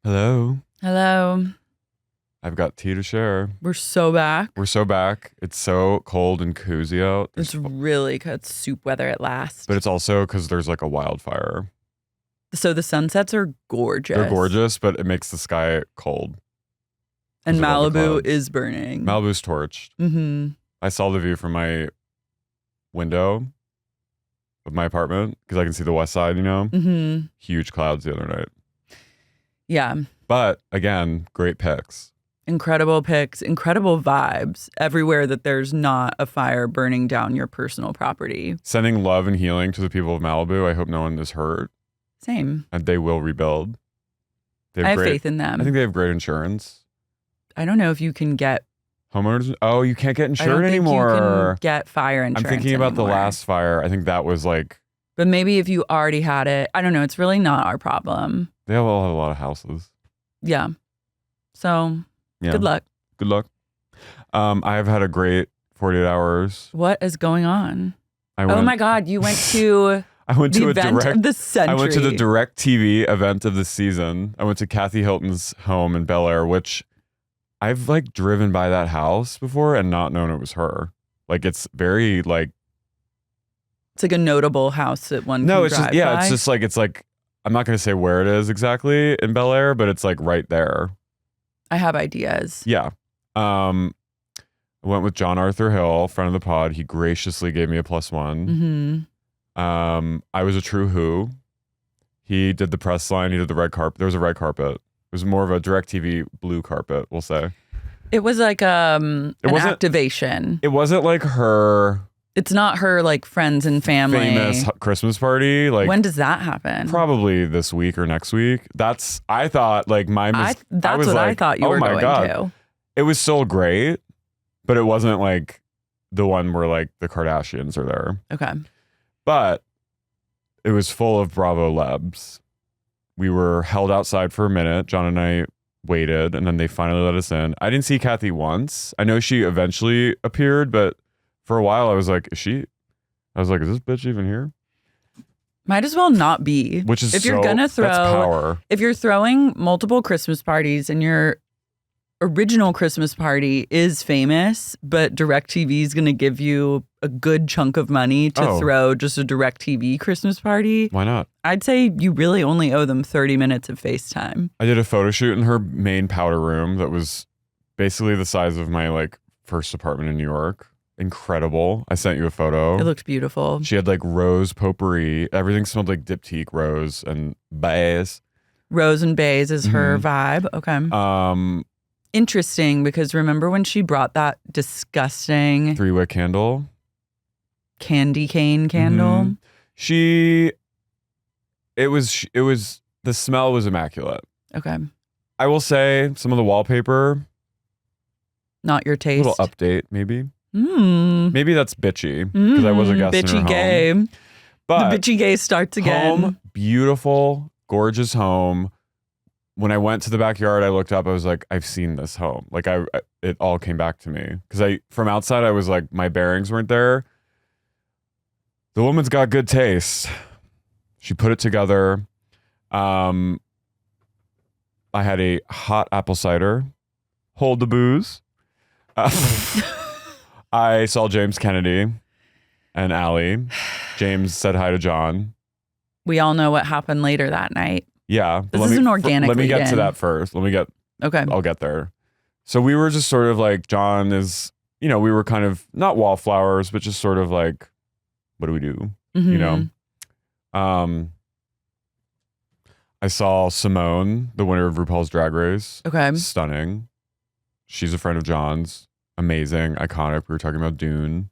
Hello. Hello. I've got tea to share. We're so back. We're so back. It's so cold and cozy out. It's really good soup weather at last. But it's also because there's like a wildfire. So the sunsets are gorgeous. They're gorgeous, but it makes the sky cold. And Malibu is burning. Malibu's torched. Mm-hmm. I saw the view from my window of my apartment because I can see the west side, you know? Mm-hmm. Huge clouds the other night. Yeah. But again, great pics. Incredible pics, incredible vibes everywhere that there's not a fire burning down your personal property. Sending love and healing to the people of Malibu. I hope no one is hurt. Same. And they will rebuild. I have faith in them. I think they have great insurance. I don't know if you can get homeowners. Oh, you can't get insured I don't think anymore. You can get fire insurance. I'm thinking about anymore. the last fire. I think that was like. But maybe if you already had it, I don't know. It's really not our problem. They all have a lot of houses. Yeah. So good luck. Good luck. I have had a great 48 hours. What is going on? Oh my God! You went to. I went to the event of the century. I went to the DirectTV event of the season. I went to Kathy Hilton's home in Bel Air, which I've like driven by that house before and not known it was her. Like it's very like. It's like a notable house that one. No, can it's just by. it's like I'm not going to say where it is exactly in Bel Air, but it's like right there. I have ideas. Yeah. I went with John Arthur Hill, friend of the pod. He graciously gave me a +1. Mm-hmm. I was a true who. He did the press line. He did the red carpet. There was a red carpet. It was more of a DirectTV blue carpet, we'll say. It was like an activation. It wasn't like her. It's not her like friends and family. Famous Christmas party. Like when does that happen? Probably this week or next week. I thought like that's what I thought you were going to. It was still great, but it wasn't like the one where like the Kardashians are there. Okay. But it was full of Bravo lebs. We were held outside for a minute. John and I waited, and then they finally let us in. I didn't see Kathy once. I know she eventually appeared, but for a while I was like, is this bitch even here? Might as well not be. Which is if you're gonna throw that's power. If you're throwing multiple Christmas parties and your original Christmas party is famous, but DirectTV is gonna give you a good chunk of money to throw just a DirectTV Christmas party. Why not? I'd say you really only owe them 30 minutes of FaceTime. I did a photo shoot in her main powder room that was basically the size of my like first apartment in New York. Incredible. I sent you a photo. It looked beautiful. She had like rose potpourri. Everything smelled like diptyque rose and bays. Rose and bays is her vibe. Okay. Interesting, because remember when she brought that disgusting 3-wick candle? Candy cane candle? It was the smell was immaculate. Okay. I will say some of the wallpaper. Not your taste. A little update, maybe. Maybe that's bitchy because I was a guest bitchy in her gay. home. But the bitchy gay starts again. Home, beautiful, gorgeous home. When I went to the backyard, I looked up. I was like, I've seen this home. Like it all came back to me because from outside, I was like, my bearings weren't there. The woman's got good taste. She put it together. I had a hot apple cider. Hold the booze. I saw James Kennedy and Allie. James said hi to John. We all know what happened later that night. Yeah. This is an organic Let me get to lead-in. that first. Okay. I'll get there. So we were just sort of like, John is, we were kind of not wallflowers, but just sort of like, what do we do? I saw Simone, the winner of RuPaul's Drag Race. Okay. Stunning. She's a friend of John's. Amazing, iconic. We were talking about Dune.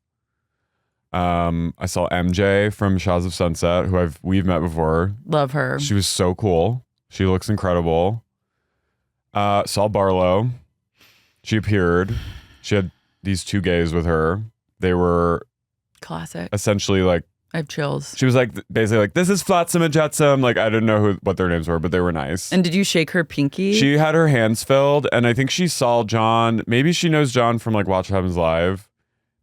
I saw MJ from Shaws of Sunset, who we've met before. Love her. She was so cool. She looks incredible. Saw Barlow. She appeared. She had these two gays with her. They were classic. Essentially like I have chills. She was like basically like, this is Flotsam and Jetsam. Like I didn't know what their names were, but they were nice. And did you shake her pinky? She had her hands filled, and I think she saw John. Maybe she knows John from like Watch What Happens Live,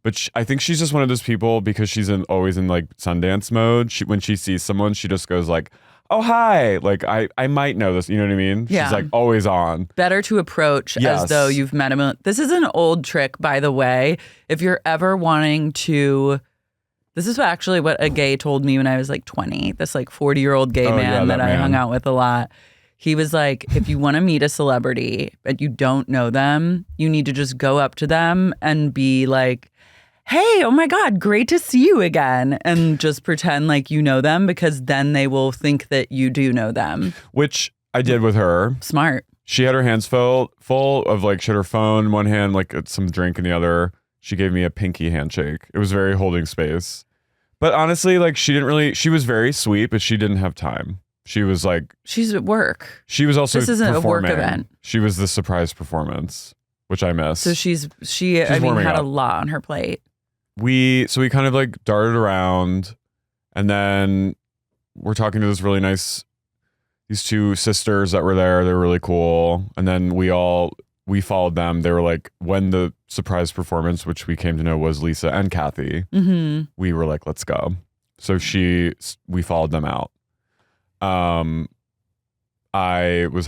but I think she's just one of those people because she's always in like Sundance mode. When she sees someone, she just goes like, oh, hi. Like, I might know this. You know what I mean? Yeah. She's like always on. Better to approach as though you've met him. This is an old trick, by the way. If you're ever wanting to, this is actually what a gay told me when I was like 20. This like 40-year-old gay man that I hung out with a lot. He was like, if you want to meet a celebrity but you don't know them, you need to just go up to them and be like, hey, oh my God, great to see you again. And just pretend like you know them, because then they will think that you do know them. Which I did with her. Smart. She had her hands full of like, she had her phone in one hand, like some drink in the other. She gave me a pinky handshake. It was very holding space. But honestly, like she was very sweet, but she didn't have time. She was like... She's at work. She was also This isn't performing. a work event. She was the surprise performance, which I missed. So she had a lot on her plate. We kind of like darted around, and then we're talking to these two sisters that were there. They're really cool. And then we followed them. They were like, when the surprise performance, which we came to know was Lisa and Kathy, we were like, let's go. So we followed them out. I was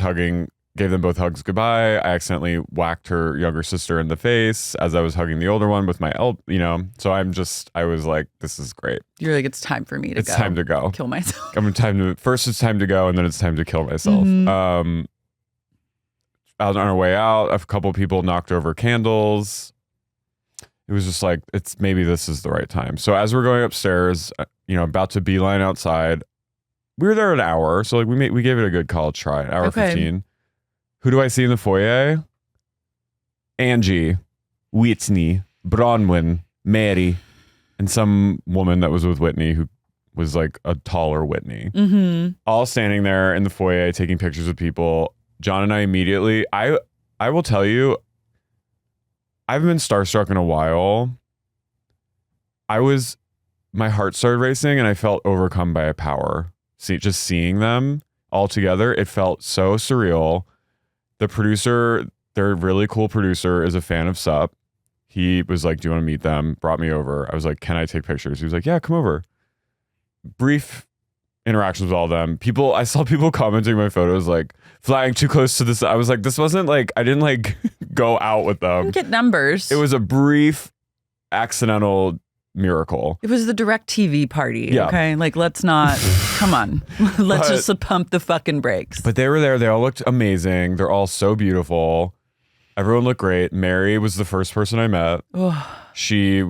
gave them both hugs goodbye. I accidentally whacked her younger sister in the face as I was hugging the older one with my so I was like, this is great. You're like, it's time for me to go. It's time to go. Kill myself. First it's time to go, and then it's time to kill myself. On our way out, a couple people knocked over candles. It was just like, maybe this is the right time. So as we're going upstairs, about to beeline outside, we were there an hour. So like we gave it a good college try, an hour 15. Who do I see in the foyer? Hengie, Whitney, Bronwyn, Mary, and some woman that was with Whitney who was like a taller Whitney. All standing there in the foyer taking pictures with people. John and I immediately, I will tell you, I haven't been starstruck in a while. My heart started racing and I felt overcome by a power. Just seeing them all together, it felt so surreal. The producer, their really cool producer, is a fan of Sup. He was like, do you want to meet them? Brought me over. I was like, can I take pictures? He was like, yeah, come over. Brief interactions with all of them. I saw people commenting my photos like flying too close to this. I was like, this wasn't like, I didn't like go out with them. You get numbers. It was a brief accidental miracle. It was the DirectTV party. Yeah. Okay. Like, let's not, come on. Let's just pump the fucking brakes. But they were there. They all looked amazing. They're all so beautiful. Everyone looked great. Mary was the first person I met. She,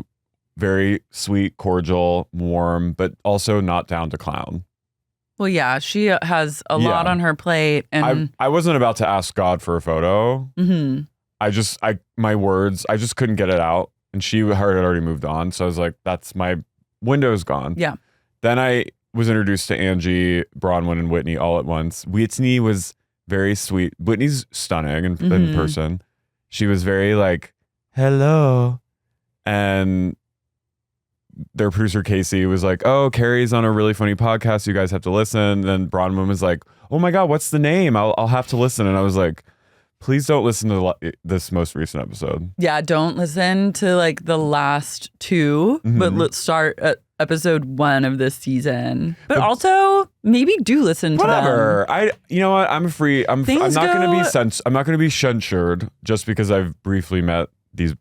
very sweet, cordial, warm, but also not down to clown. Well, yeah, she has a lot on her plate. And I wasn't about to ask God for a photo. I just couldn't get it out. And she had already moved on. So I was like, that's my window's gone. Yeah. Then I was introduced to Hengie, Bronwyn, and Whitney all at once. Whitney was very sweet. Whitney's stunning in person. She was very like, hello. And their producer, Casey, was like, oh, Carey's on a really funny podcast. You guys have to listen. Then Bronwyn was like, oh my God, what's the name? I'll have to listen. And I was like, please don't listen to this most recent episode. Yeah, don't listen to like the last two, but let's start at episode 1 of this season. But also maybe do listen to whatever. them. You know what? I'm free. I'm not going to be censured just because I've briefly met these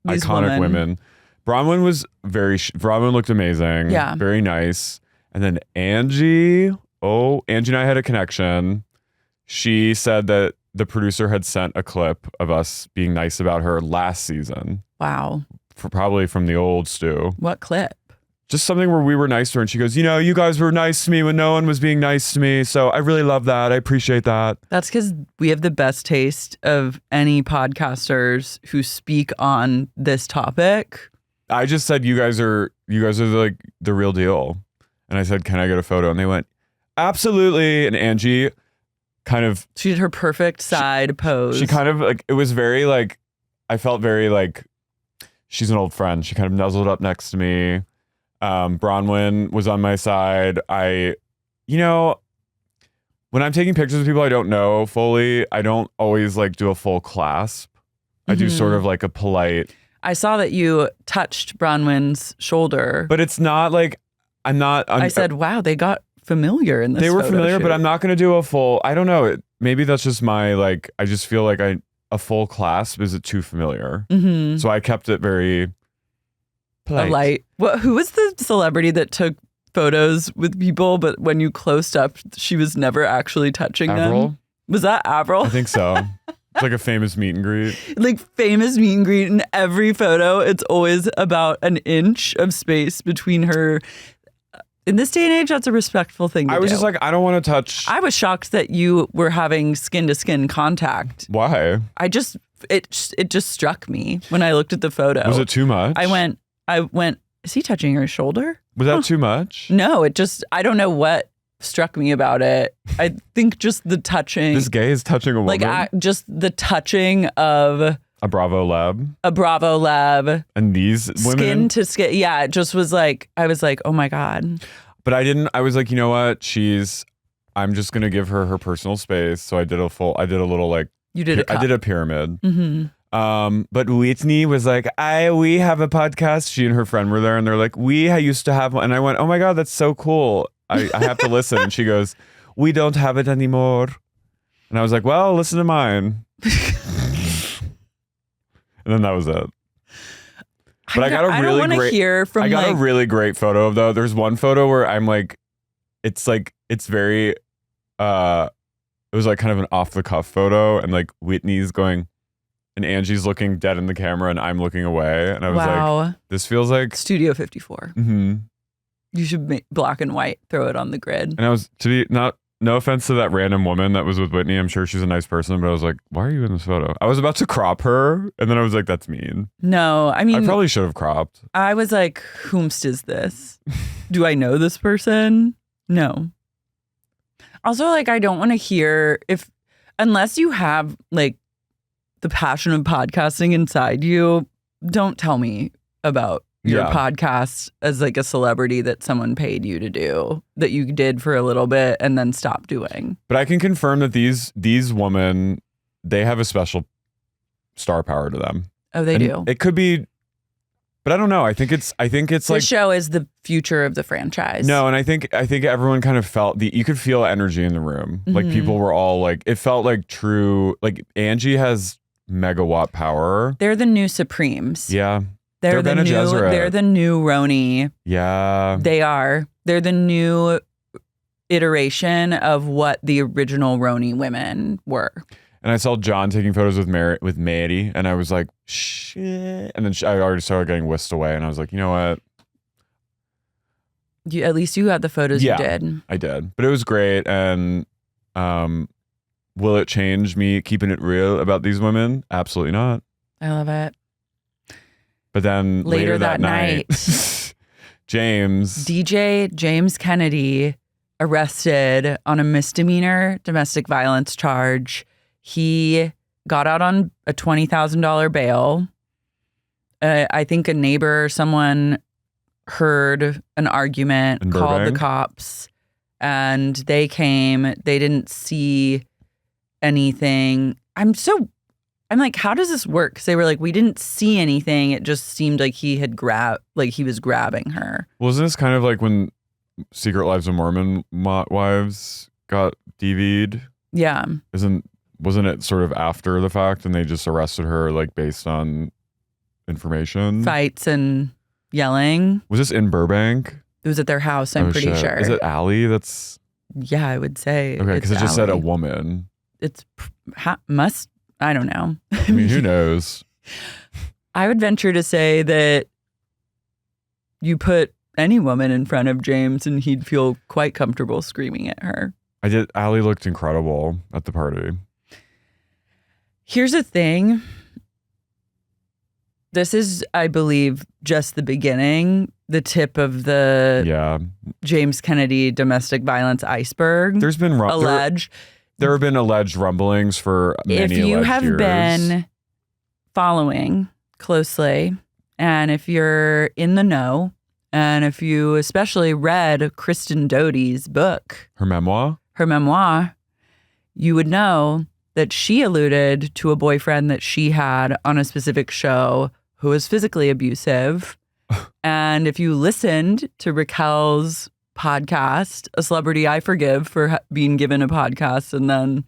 iconic women. Bronwyn Bronwyn looked amazing. Yeah. Very nice. And then Hengie and I had a connection. She said that the producer had sent a clip of us being nice about her last season. Wow. Probably from the old stew. What clip? Just something where we were nice to her and she goes, you guys were nice to me when no one was being nice to me. So I really love that. I appreciate that. That's because we have the best taste of any podcasters who speak on this topic. I just said, you guys are like the real deal. And I said, can I get a photo? And they went, absolutely. And Hengie she did her perfect side pose. She kind of like, it was very like, I felt very like she's an old friend. She kind of nuzzled up next to me. Bronwyn was on my side. When I'm taking pictures of people I don't know fully, I don't always like do a full clasp. I do sort of like a polite. I saw that you touched Bronwyn's shoulder. But it's not like, I said, wow, they got familiar in this They were photo familiar, shoot. but I'm not going to do a full, I don't know. Maybe that's just my, like, I just feel like a full clasp is too familiar. Mm-hmm. So I kept it very polite. A light. Who was the celebrity that took photos with people, but when you closed up, she was never actually touching Avril? them? Was that Avril? I think so. It's like a famous meet and greet. Like famous meet and greet in every photo. It's always about an inch of space between her. In this day and age, that's a respectful thing to do. I was just like, I don't want to touch. I was shocked that you were having skin to skin contact. Why? It just struck me when I looked at the photo. Was it too much? I went, is he touching her shoulder? Was that too much? No, I don't know what struck me about it. I think just the touching. This gay is touching a woman? Like just the touching of a Bravo lab? A Bravo lab. And these women? Skin to skin. Yeah, it just was like, I was like, oh my God. But I was like, you know what? I'm just going to give her personal space. So I did a little like. You did a cup. I did a pyramid. Mm-hmm. But Whitney was like, we have a podcast. She and her friend were there and they're like, we used to have one. And I went, oh my God, that's so cool. I have to listen. And she goes, we don't have it anymore. And I was like, well, listen to mine. And then that was it. But I got a really great photo though. There's one photo where I'm like, it's very, it was like kind of an off the cuff photo and like Whitney's going and Angie's looking dead in the camera and I'm looking away. And I was like, this feels like Studio 54. Mm-hmm. You should make black and white, throw it on the grid. And I was, no offense to that random woman that was with Whitney. I'm sure she's a nice person, but I was like, why are you in this photo? I was about to crop her. And then I was like, that's mean. No, I mean, I probably should have cropped. I was like, whomst is this? Do I know this person? No. Also, like, I don't want to hear unless you have like the passion of podcasting inside you, don't tell me about your podcast as like a celebrity that someone paid you to do, that you did for a little bit and then stopped doing. But I can confirm that these women, they have a special star power to them. Oh, they do. It could be, but I don't know. I think it's this like, show is the future of the franchise. No, and I think everyone kind of felt you could feel energy in the room. Mm-hmm. Like people were all like, it felt like true. Like Angie has megawatt power. They're the new Supremes. Yeah. They're the new Roni. Yeah. They are. They're the new iteration of what the original Roni women were. And I saw John taking photos with Mary, and I was like, shit. And then I already started getting whisked away, and I was like, you know what? At least you got the photos you did. I did. But it was great. And will it change me keeping it real about these women? Absolutely not. I love it. But then later that night, DJ James Kennedy, arrested on a misdemeanor domestic violence charge. He got out on a $20,000 bail. I think a neighbor or someone heard an argument, called the cops, and they came. They didn't see anything. I'm like, how does this work? Because they were like, we didn't see anything. It just seemed like he was grabbing her. Wasn't this kind of like when Secret Lives of Mormon wives got DV'd? Yeah. Wasn't it sort of after the fact and they just arrested her like based on information? Fights and yelling. Was this in Burbank? It was at their house, I'm pretty sure. Is it Allie? Yeah, I would say. Okay, because it just said a woman. I don't know. I mean, who knows? I would venture to say that you put any woman in front of James and he'd feel quite comfortable screaming at her. I did. Allie looked incredible at the party. Here's the thing. This is, I believe, just the beginning, the tip of the James Kennedy domestic violence iceberg. There's been alleged. There have been alleged rumblings for many If you have years. been following closely, and if you're in the know, and if you especially read Kristen Doute's book, her memoir, you would know that she alluded to a boyfriend that she had on a specific show who was physically abusive. And if you listened to Raquel's podcast, a celebrity I forgive for being given a podcast and then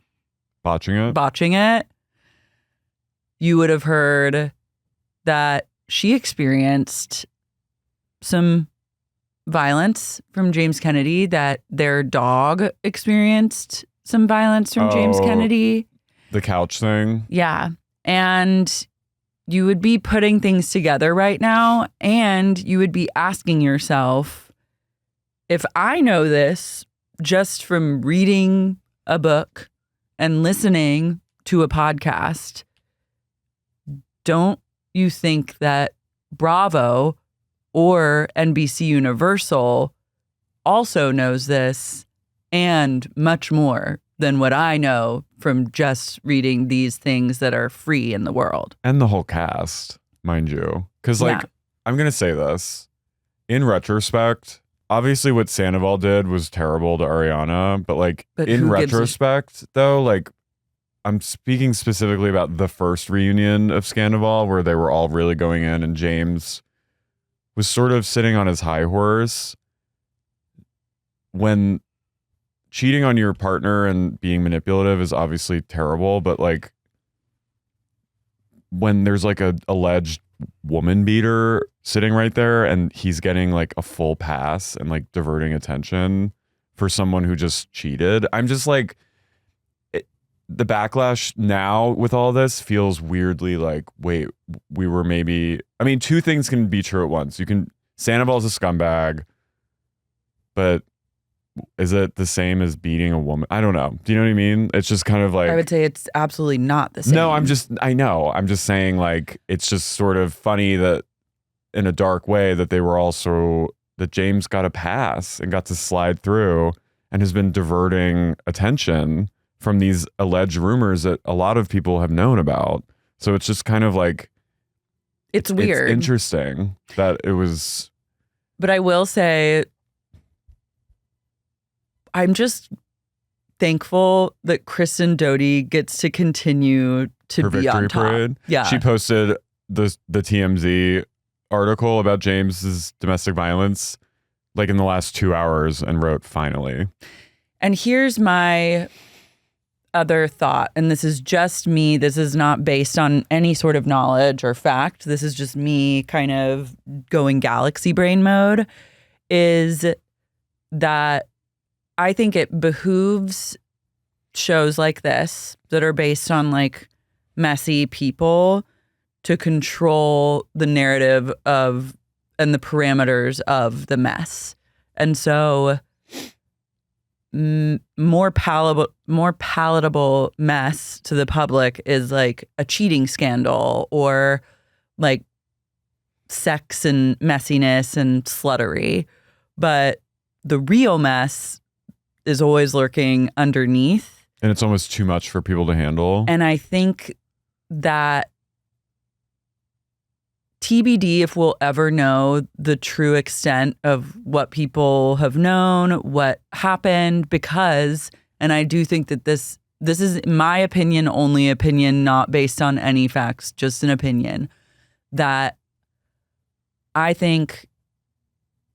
botching it, you would have heard that she experienced some violence from James Kennedy, that their dog experienced some violence from James Kennedy. The couch thing. Yeah. And you would be putting things together right now, and you would be asking yourself, if I know this just from reading a book and listening to a podcast, don't you think that Bravo or NBC Universal also knows this and much more than what I know from just reading these things that are free in the world? And the whole cast, mind you. Because, like, I'm going to say this. In retrospect, obviously what Sandoval did was terrible to Ariana. But in retrospect, though, like, I'm speaking specifically about the first reunion of Scandoval where they were all really going in and James was sort of sitting on his high horse. When cheating on your partner and being manipulative is obviously terrible, but like when there's like a alleged woman beater sitting right there and he's getting like a full pass and like diverting attention for someone who just cheated, I'm just like, the backlash now with all this feels weirdly like, wait, we were maybe, I mean, two things can be true at once. Sandoval's a scumbag, but is it the same as beating a woman? I don't know. Do you know what I mean? It's just kind of like, I would say it's absolutely not the same. No, I'm just saying, like, it's just sort of funny that in a dark way that they were also, that James got a pass and got to slide through and has been diverting attention from these alleged rumors that a lot of people have known about. So it's just kind of like, it's weird. It's interesting that it was. But I will say, I'm just thankful that Kristen Doty gets to continue to her be on top. Parade. Yeah. She posted the TMZ article about James's domestic violence like in the last 2 hours and wrote, finally. And here's my other thought, and this is just me. This is not based on any sort of knowledge or fact. This is just me kind of going galaxy brain mode, is that I think it behooves shows like this that are based on like messy people to control the narrative of and the parameters of the mess. And so more palatable mess to the public is like a cheating scandal or like sex and messiness and sluttery. But the real mess is always lurking underneath. And it's almost too much for people to handle. And I think that TBD if we'll ever know the true extent of what people have known, what happened, because, and I do think that this is, in my opinion, only opinion, not based on any facts, just an opinion, that I think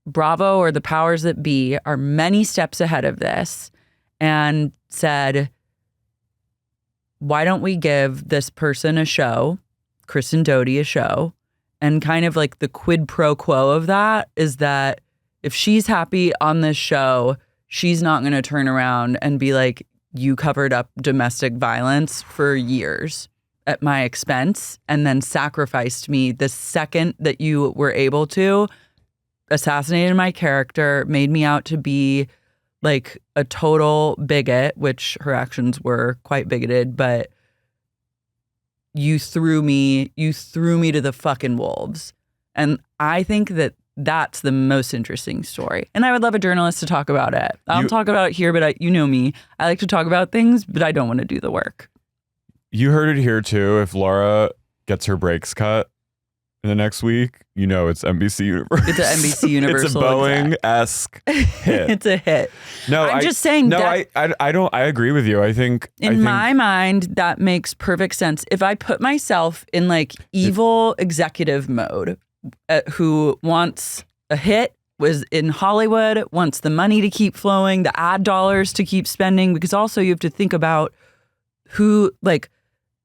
Bravo or the powers that be are many steps ahead of this and said, why don't we give this person a show, Kristen Doty a show? And kind of like the quid pro quo of that is that if she's happy on this show, she's not going to turn around and be like, you covered up domestic violence for years at my expense and then sacrificed me the second that you were able to, assassinated my character, made me out to be like a total bigot, which her actions were quite bigoted, but you threw me to the fucking wolves. And I think that that's the most interesting story. And I would love a journalist to talk about it. I'll talk about it here, but you know me. I like to talk about things, but I don't want to do the work. You heard it here too. If Lara gets her breaks cut in the next week, you know it's NBC Universal. It's an NBC Universal. It's a Boeing-esque hit. It's a hit. No, I'm just saying. No, I don't. I agree with you. I think my mind that makes perfect sense. If I put myself in like evil executive mode, who wants a hit was in Hollywood, wants the money to keep flowing, the ad dollars to keep spending, because also you have to think about who, like,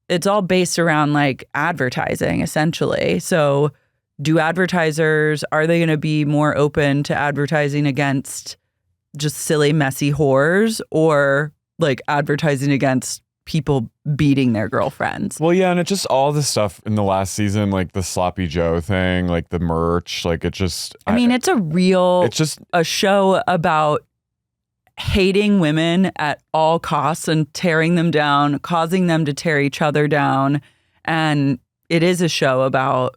it's all based around like advertising essentially. So are they going to be more open to advertising against just silly, messy whores, or like advertising against people beating their girlfriends? Well, yeah, and it's just all the stuff in the last season, like the Sloppy Joe thing, like the merch, like it just... it's a show about hating women at all costs and tearing them down, causing them to tear each other down. And it's a show about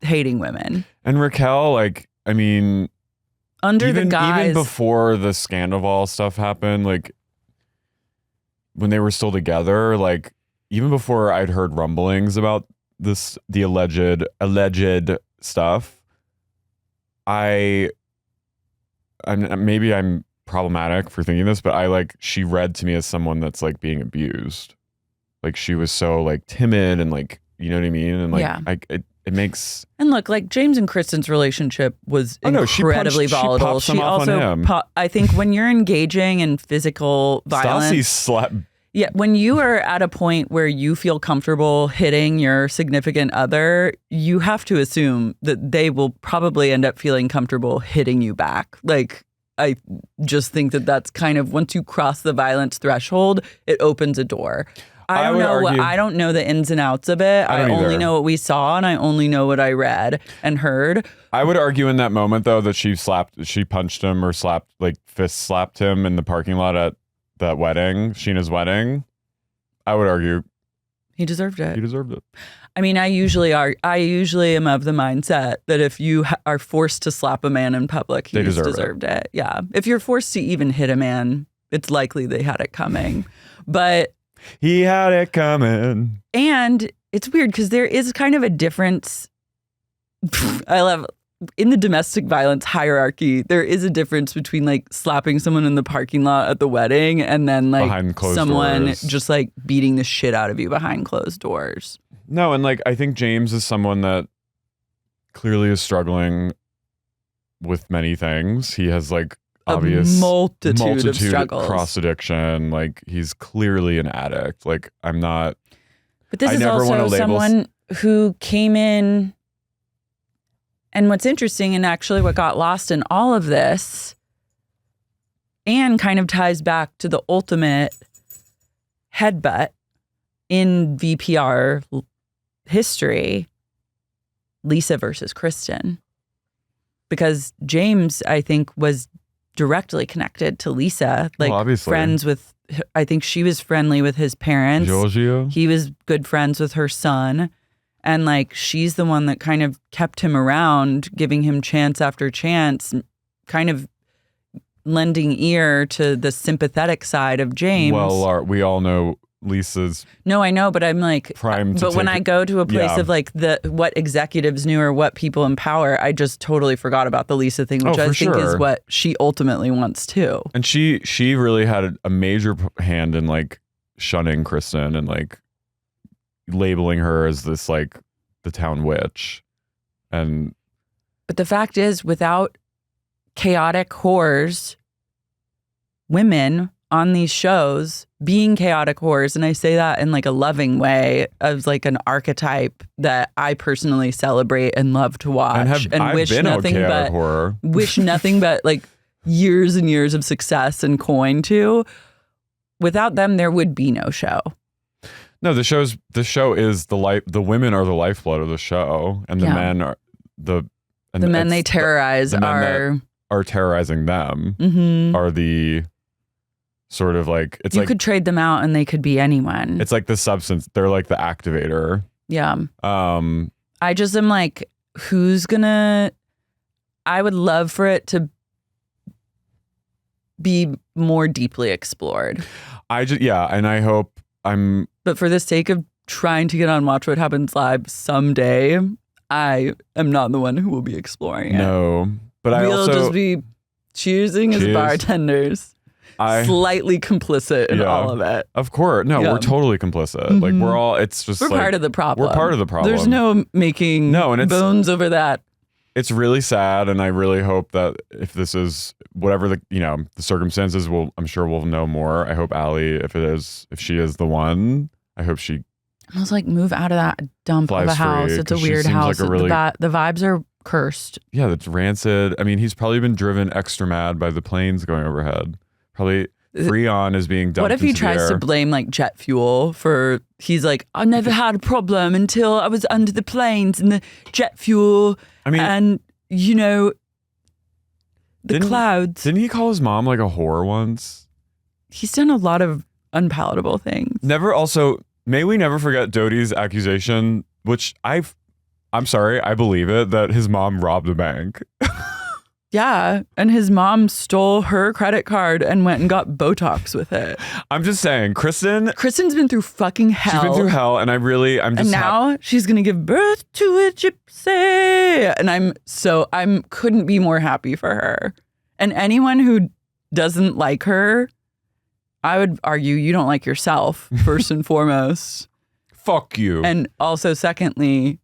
hating women. And Raquel, like, I mean... Even before the Scandival stuff happened, like when they were still together, like even before I'd heard rumblings about the alleged stuff, I'm problematic for thinking this, but she read to me as someone that's like being abused. Like she was so like timid and like, you know what I mean? And like, it makes... And look, like James and Kristen's relationship was incredibly volatile. She also, I think when you're engaging in physical violence... Stassi slept... Yeah, when you are at a point where you feel comfortable hitting your significant other, you have to assume that they will probably end up feeling comfortable hitting you back. Like, I just think that that's kind of, once you cross the violence threshold, it opens a door. I don't know the ins and outs of it. I only know what we saw, and I only know what I read and heard. I would argue in that moment though that she punched him or fist slapped him in the parking lot at that wedding, Sheena's wedding. I would argue he deserved it. He deserved it. I mean, I usually am of the mindset that if you are forced to slap a man in public, he deserved it. Yeah. If you're forced to even hit a man, it's likely they had it coming. But he had it coming. And it's weird because there is kind of a difference. In the domestic violence hierarchy, there is a difference between like slapping someone in the parking lot at the wedding and then like someone just like beating the shit out of you behind closed doors. No, and like I think James is someone that clearly is struggling with many things. He has like obvious multitude of struggles, cross addiction. Like he's clearly an addict. Like I'm not. But this is also someone who came in. And what's interesting, and actually what got lost in all of this, and kind of ties back to the ultimate headbutt in VPR history, Lisa versus Kristen. Because James, I think, was directly connected to Lisa. Like, friends with, I think she was friendly with his parents. Giorgio. He was good friends with her son. And like, she's the one that kind of kept him around, giving him chance after chance, kind of lending ear to the sympathetic side of James. Well, we all know Lisa's. No, I know, but I'm like, when I go to a place of like what executives knew or what people in power, I just totally forgot about the Lisa thing, which I think is what she ultimately wants too. And she really had a major hand in like shunning Kristen and like labeling her as this like the town witch. But the fact is, without chaotic whores, women on these shows being chaotic whores, and I say that in like a loving way, as like an archetype that I personally celebrate and love to watch, and wish nothing but like years and years of success and coin to. Without them, there would be no show. No, the show is the life. The women are the lifeblood of the show, and the men are the men they terrorize are terrorizing them. Are the sort of like it's you like could trade them out and they could be anyone. It's like the substance. They're like the activator. Yeah. I just am like, who's gonna? I would love for it to be more deeply explored. And I hope But for the sake of trying to get on Watch What Happens Live someday, I am not the one who will be exploring it. No, but we'll just be choosing as bartenders, slightly complicit in all of it. Of course. No, we're totally complicit. Like we're all, it's just we're part of the problem. We're part of the problem. There's no making bones over that. it's really sad, and I really hope that if this is whatever the the circumstances, I'm sure we'll know more. I hope Allie, if she is the one, I hope she I was like, move out of that dump of a house. It's a weird house. Like the vibes are cursed. Yeah, that's rancid. I mean, he's probably been driven extra mad by the planes going overhead. Probably Freon is being dumped. What if he tries to blame like jet fuel for? He's like, I never had a problem until I was under the planes and the jet fuel. I mean, and the clouds. Didn't he call his mom like a whore once? He's done a lot of unpalatable things. May we never forget Dodie's accusation, which I'm sorry, I believe it, that his mom robbed a bank. Yeah, and his mom stole her credit card and went and got Botox with it. I'm just saying, Kristen's been through fucking hell. She's been through hell, and and now she's gonna give birth to a gypsy, and I'm couldn't be more happy for her. And anyone who doesn't like her, I would argue you don't like yourself first and foremost. Fuck you. And also, secondly,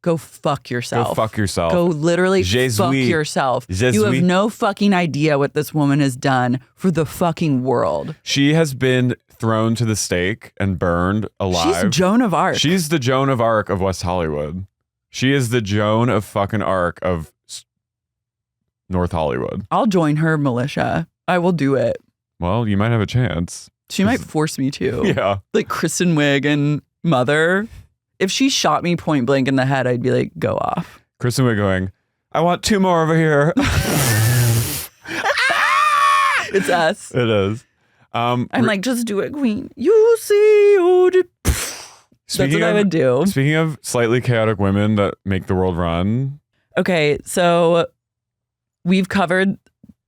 go fuck yourself. Go fuck yourself. Go literally fuck yourself. You have no fucking idea what this woman has done for the fucking world. She has been thrown to the stake and burned alive. She's Joan of Arc. She's the Joan of Arc of West Hollywood. She is the Joan of fucking Arc of North Hollywood. I'll join her militia. I will do it. Well, you might have a chance. She might force me to. Yeah. Like Kristen Wiig and Mother. If she shot me point blank in the head, I'd be like, go off. Kristen Wiig going, I want 2 more over here. It's us. It is. I'm like, just do it, queen. You see. That's what I would do. Speaking of slightly chaotic women that make the world run. Okay, so we've covered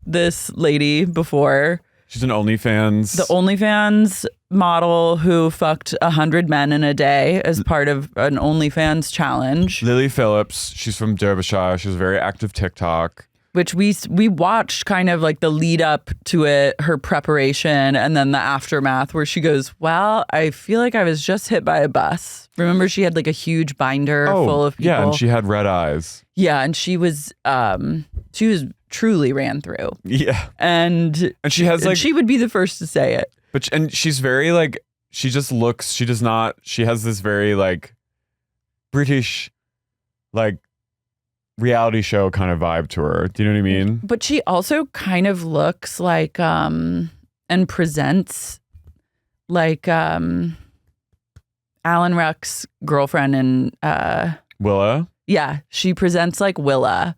this lady before. She's an OnlyFans. The OnlyFans model who fucked 100 men in a day as part of an OnlyFans challenge. Lily Phillips. She's from Derbyshire. She has a very active TikTok. Which we watched kind of like the lead up to it, her preparation, and then the aftermath where she goes, well, I feel like I was just hit by a bus. Remember she had like a huge binder full of people? Yeah, and she had red eyes. Yeah, and she was truly ran through. Yeah. And she has like... She would be the first to say it. And she's very like... She just looks... She does not... She has this very like... British... like... reality show kind of vibe to her. Do you know what I mean? But she also kind of looks like... and presents like... Alan Ruck's girlfriend in... Willa? Yeah. She presents like Willa.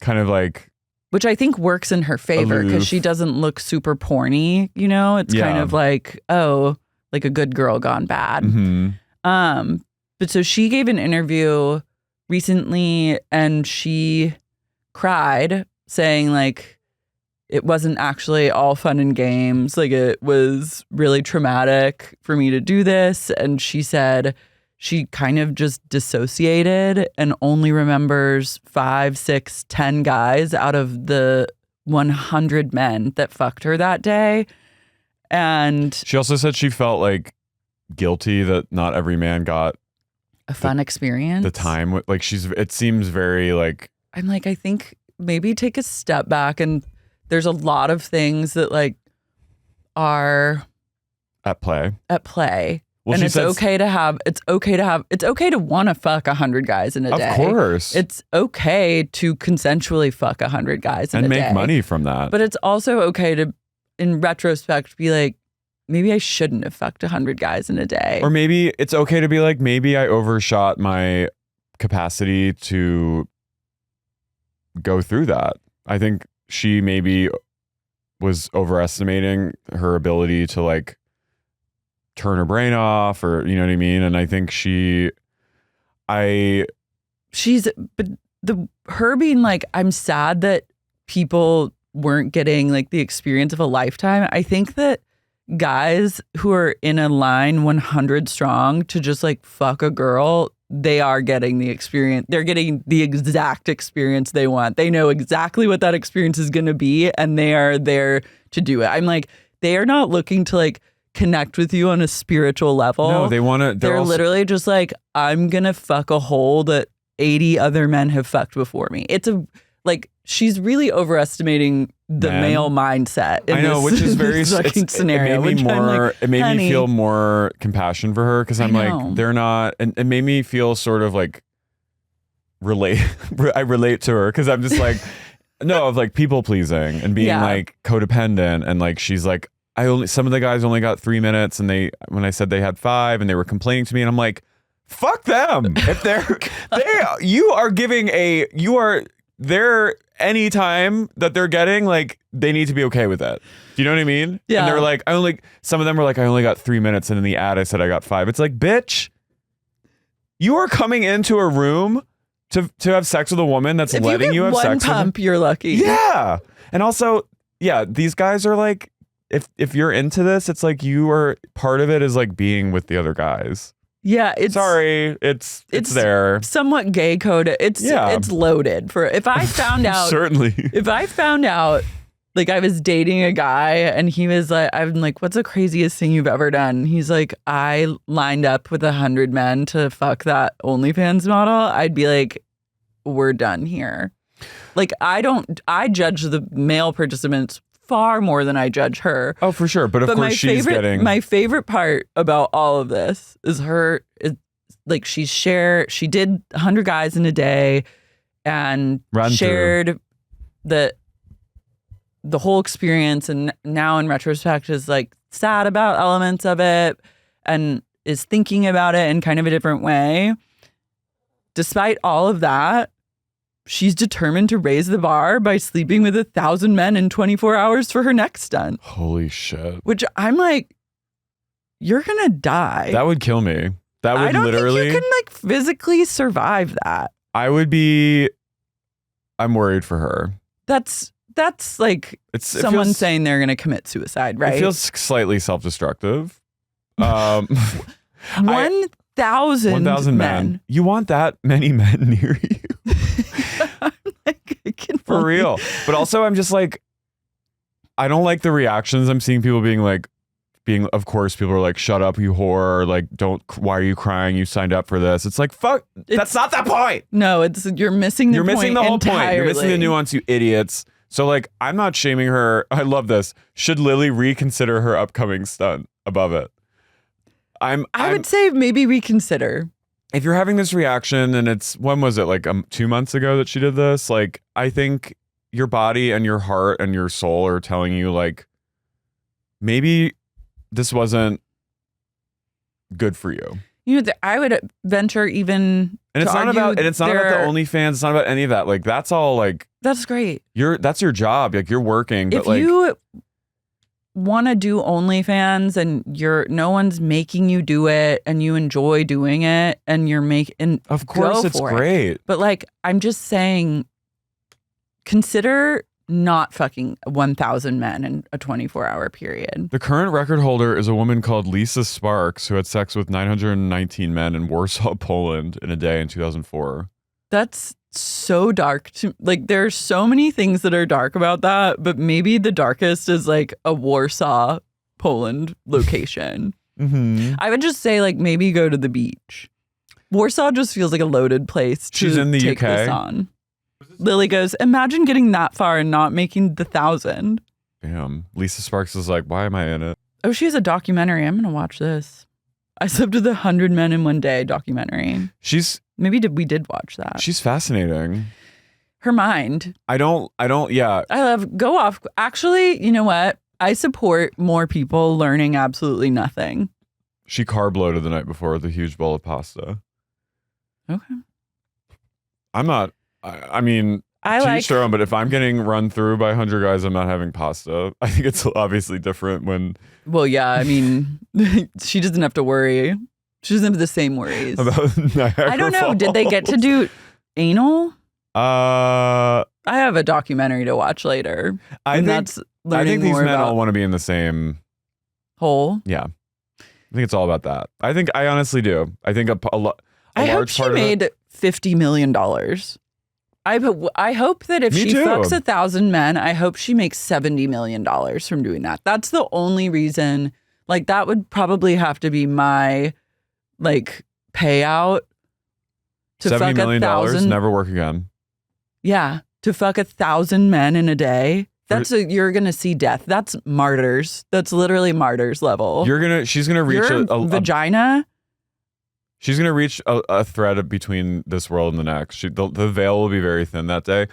Kind of like... Which I think works in her favor because she doesn't look super porny, you know? It's kind of like, like a good girl gone bad. Mm-hmm. But so she gave an interview recently and she cried saying like, it wasn't actually all fun and games. Like it was really traumatic for me to do this. And she said she kind of just dissociated and only remembers 5, 6, 10 guys out of the 100 men that fucked her that day. And she also said she felt like guilty that not every man got a fun experience. The time, like it seems very like... I'm like, I think maybe take a step back, and there's a lot of things that like are at play. Well, and it's okay to want to fuck 100 guys in a day. Of course. It's okay to consensually fuck 100 guys in a day. And make money from that. But it's also okay to, in retrospect, be like, maybe I shouldn't have fucked 100 guys in a day. Or maybe it's okay to be like, maybe I overshot my capacity to go through that. I think she maybe was overestimating her ability to like turn her brain off, or you know what I mean? And I think her being like, I'm sad that people weren't getting like the experience of a lifetime. I think that guys who are in a line 100 strong to just like fuck a girl, they are getting the experience. They're getting the exact experience they want. They know exactly what that experience is going to be, and they are there to do it. I'm like, they are not looking to like connect with you on a spiritual level. No, they want to. They're literally just like, I'm going to fuck a hole that 80 other men have fucked before me. It's she's really overestimating the male mindset. I know, which is very fucking scenario. It made me feel more compassion for her because I'm like, they're not, and it made me feel sort of like I relate to her because I'm just like, no, of like people pleasing and being like codependent, and like she's like, some of the guys only got 3 minutes, and when I said they had 5, and they were complaining to me, and I'm like, fuck them. If they're any time that they're getting, like, they need to be okay with it. Do you know what I mean? Yeah. And they're like, some of them were like, I only got 3 minutes, and in the ad I said I got 5. It's like, bitch, you are coming into a room to have sex with a woman that's letting you have sex with one pump, you're lucky. Yeah. And also, these guys are like, if you're into this, it's like you are part of it is like being with the other guys. Yeah, it's there. Somewhat gay coded. It's loaded for if I found out certainly. If I found out like I was dating a guy and he was like, I'm like, what's the craziest thing you've ever done? He's like, I lined up with 100 men to fuck that OnlyFans model. I'd be like, we're done here. Like I judge the male participants far more than I judge her. Oh, for sure. But of course my favorite part about all of this is like she did 100 guys in a day and shared the whole experience, and now in retrospect is like sad about elements of it and is thinking about it in kind of a different way. Despite all of that, she's determined to raise the bar by sleeping with 1,000 men in 24 hours for her next stunt. Holy shit. Which I'm like, you're going to die. That would kill me. That would literally. I don't think you can like physically survive that. I'm worried for her. That's like someone saying they're going to commit suicide, right? It feels slightly self-destructive. 1,000 men. You want that many men near you? I'm like, for real. But also, I'm just like, I don't like the reactions I'm seeing. People of course, people are like, shut up, you whore. Like, why are you crying? You signed up for this. It's like, fuck, that's not the point. No, you're missing the point. You're missing the whole point. You're missing the nuance, you idiots. So like, I'm not shaming her. I love this. Should Lily reconsider her upcoming stunt above it? I would say maybe reconsider. If you're having this reaction, and when was it? Like 2 months ago that she did this? Like, I think your body and your heart and your soul are telling you like, maybe this wasn't good for you. You know, I would venture even. And it's not about the OnlyFans. It's not about any of that. Like, that's all like. That's great. That's your job. Like, you're working. But if you want to do OnlyFans and no one's making you do it and you enjoy doing it and you're making, of course it's great. But like, I'm just saying, consider not fucking 1,000 men in a 24-hour period. The current record holder is a woman called Lisa Sparks, who had sex with 919 men in Warsaw, Poland in a day in 2004. That's so dark. Like, there's so many things that are dark about that, but maybe the darkest is like a Warsaw, Poland location. Mm-hmm. I would just say, like, maybe go to the beach. Warsaw just feels like a loaded place to She's in the take UK. This on. Lily goes, imagine getting that far and not making the 1,000. Damn. Lisa Sparks is like, why am I in it? Oh, she has a documentary. I'm going to watch this. I slept with 100 men in one day documentary. We did watch that. She's fascinating. Her mind. Yeah. Go off. Actually, you know what? I support more people learning absolutely nothing. She carb loaded the night before with a huge bowl of pasta. Okay. I'm not, I mean, to each their own, but if I'm getting run through by 100 guys, I'm not having pasta. I think it's obviously different when. Well, yeah, I mean, she doesn't have to worry. She doesn't have the same worries. About Niagara I don't know. Falls. Did they get to do anal? I have a documentary to watch later. I think these men all want to be in the same hole. Yeah. I think it's all about that. I honestly do. I think a large I hope she made $50 million. I hope that if she fucks 1,000 men, I hope she makes $70 million from doing that. That's the only reason. Like, that would probably have to be my like payout to $70 fuck million, 1,000. never work again. Yeah, to fuck 1,000 men in a day. You're gonna see death. That's martyrs. That's literally martyrs level. She's gonna reach Your vagina. She's gonna reach a thread between this world and the next. The veil will be very thin that day.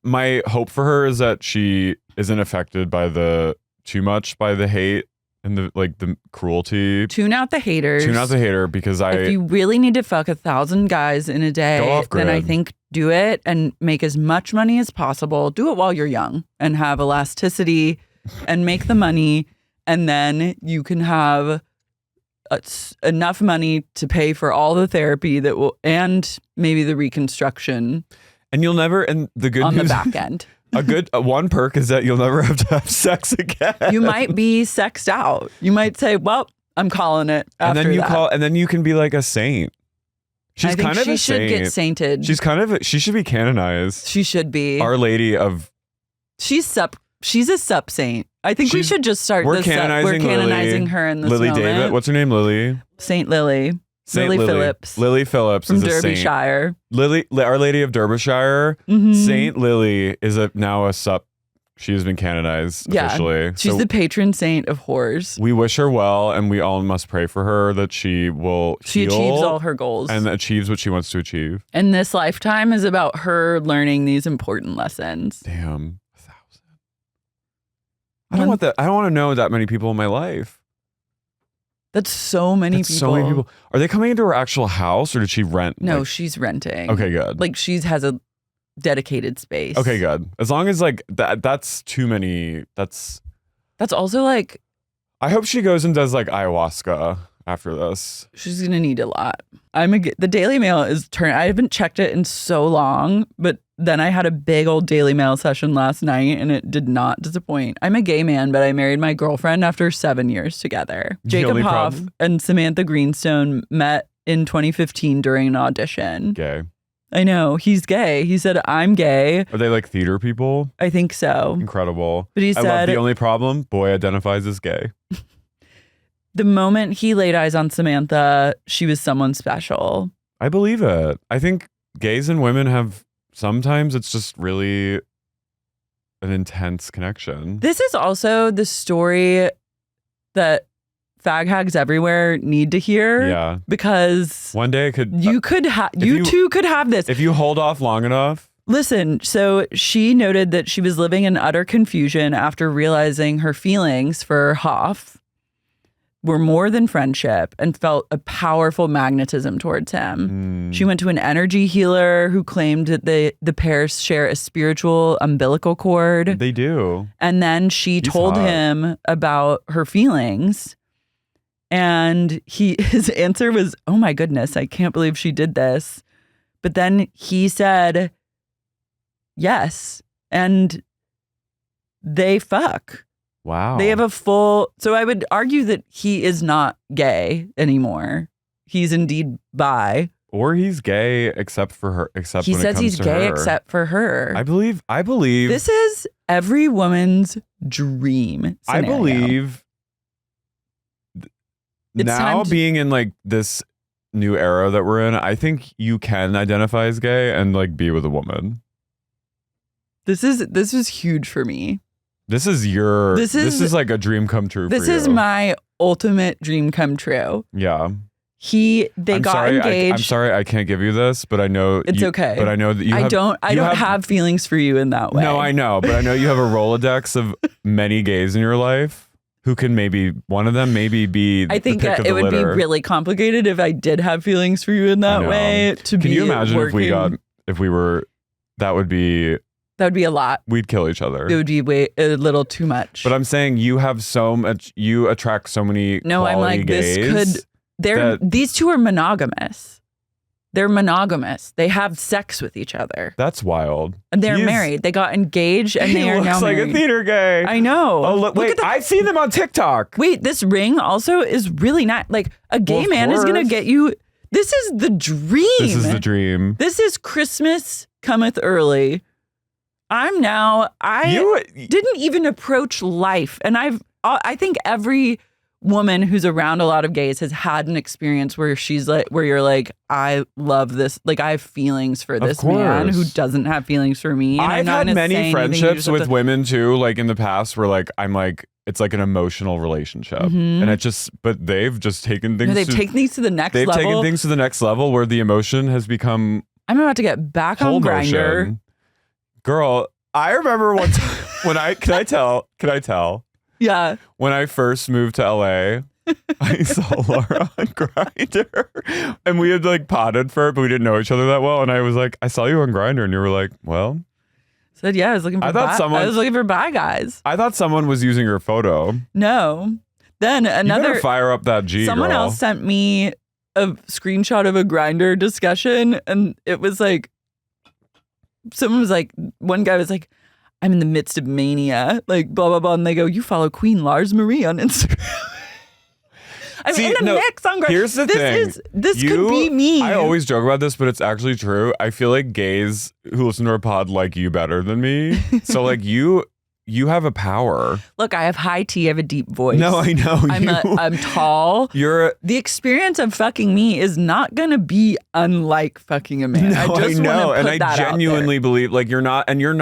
My hope for her is that she isn't affected by too much by the hate and the cruelty. Tune out the haters. Tune out the hater, because if you really need to fuck 1,000 guys in a day, then I think do it and make as much money as possible. Do it while you're young and have elasticity and make the money, and then you can have enough money to pay for all the therapy and maybe the reconstruction. And you'll never, and the good on news, the back end. One perk is that you'll never have to have sex again. You might be sexed out. You might say, "Well, I'm calling it." After and then you can be like a saint. She's kind of a saint. She should get sainted. She should be canonized. She should be Our Lady of. She's a sup saint. I think we should just start. We're canonizing her in this Lily moment. David. What's her name? Lily. Saint Lily. Lily Phillips. Lily Phillips from is Derbyshire. Lily, Our Lady of Derbyshire. Mm-hmm. Saint Lily is now a sup. She has been canonized officially. She's the patron saint of whores. We wish her well, and we all must pray for her that she will She achieves all her goals. And achieves what she wants to achieve. And this lifetime is about her learning these important lessons. Damn. 1,000. I don't want that. I don't want to know that many people in my life. That's so many people. So many people. Are they coming into her actual house, or did she rent? No, she's renting. Okay, good. Like she has a dedicated space. Okay, good. As long as that's too many. That's also like. I hope she goes and does ayahuasca after this. She's gonna need a lot. The Daily Mail is I haven't checked it in so long, but then I had a big old Daily Mail session last night and it did not disappoint. I'm a gay man, but I married my girlfriend after 7 years together. Jacob Hoff and Samantha Greenstone met in 2015 during an audition. Gay. I know. He's gay. He said, I'm gay. Are they theater people? I think so. Incredible. But he said, the only problem, boy identifies as gay. The moment he laid eyes on Samantha, she was someone special. I believe it. I think gays and women have, sometimes it's just really an intense connection. This is also the story that fag hags everywhere need to hear. Yeah. Because one day you too could have this. If you hold off long enough. Listen, so she noted that she was living in utter confusion after realizing her feelings for Hoff were more than friendship and felt a powerful magnetism towards him. She went to an energy healer who claimed that the pairs share a spiritual umbilical cord. They do. And then she told him about her feelings. And his answer was, oh my goodness, I can't believe she did this. But then he said, yes. And they fuck. Wow. They have so I would argue that he is not gay anymore. He's indeed bi. Or he's gay except for her. He says he's gay except for her. I believe. This is every woman's dream scenario. I believe now being in this new era that we're in, I think you can identify as gay and be with a woman. This is huge for me. This is like a dream come true for you. This is my ultimate dream come true. Yeah. They got engaged. I'm sorry I can't give you this, but I know it's okay. But I know that I don't have feelings for you in that way. No, I know, but I know you have a Rolodex of many gays in your life who can one of them maybe be I think the pick of it the would litter. be really complicated if I did have feelings for you in that way. Can you imagine that would be That would be a lot. We'd kill each other. It would be a little too much. But I'm saying you have so much. You attract so many. No, I'm like gays these two are monogamous. They're monogamous. They have sex with each other. That's wild. And they're married. They got engaged and they are now married. He looks like a theater gay. I know. Oh, wait, I've seen them on TikTok. Wait, this ring also is really nice. Like a gay man is going to get you. This is the dream. This is the dream. This is Christmas cometh early. I didn't even approach life. And I think every woman who's around a lot of gays has had an experience where she's like, where you're like, I love this. Like, I have feelings for this man who doesn't have feelings for me. And I've had many friendships with women too, like in the past where like, I'm like, it's like an emotional relationship. And it just, but they've just taken things. They've taken things to the next level. They've taken things to the next level where the emotion has become. I'm about to get back on Grindr. Girl, I remember one time when can I tell? Yeah. When I first moved to LA, I saw Lara on Grindr, and we had like potted for it, but we didn't know each other that well. And I was like, I saw you on Grindr, and you were like, well, said, yeah, I was looking for. I was looking for bi guys. I thought someone was using your photo. No. Then another. You better fire up that G. Someone girl. else sent me a screenshot of a Grindr discussion, and it was like, someone was like, one guy was like, I'm in the midst of mania, like blah, blah, blah. And they go, you follow Queen Lars Marie on Instagram. I'm in the mix on Grindr. Here's the thing. This could be me. I always joke about this, but it's actually true. I feel like gays who listen to our pod like you better than me. So like you have a power. Look, I have high T. I have a deep voice. No, I know. I'm tall. The experience of fucking me is not going to be unlike fucking a man. No, I know. And I genuinely believe like you're not like you're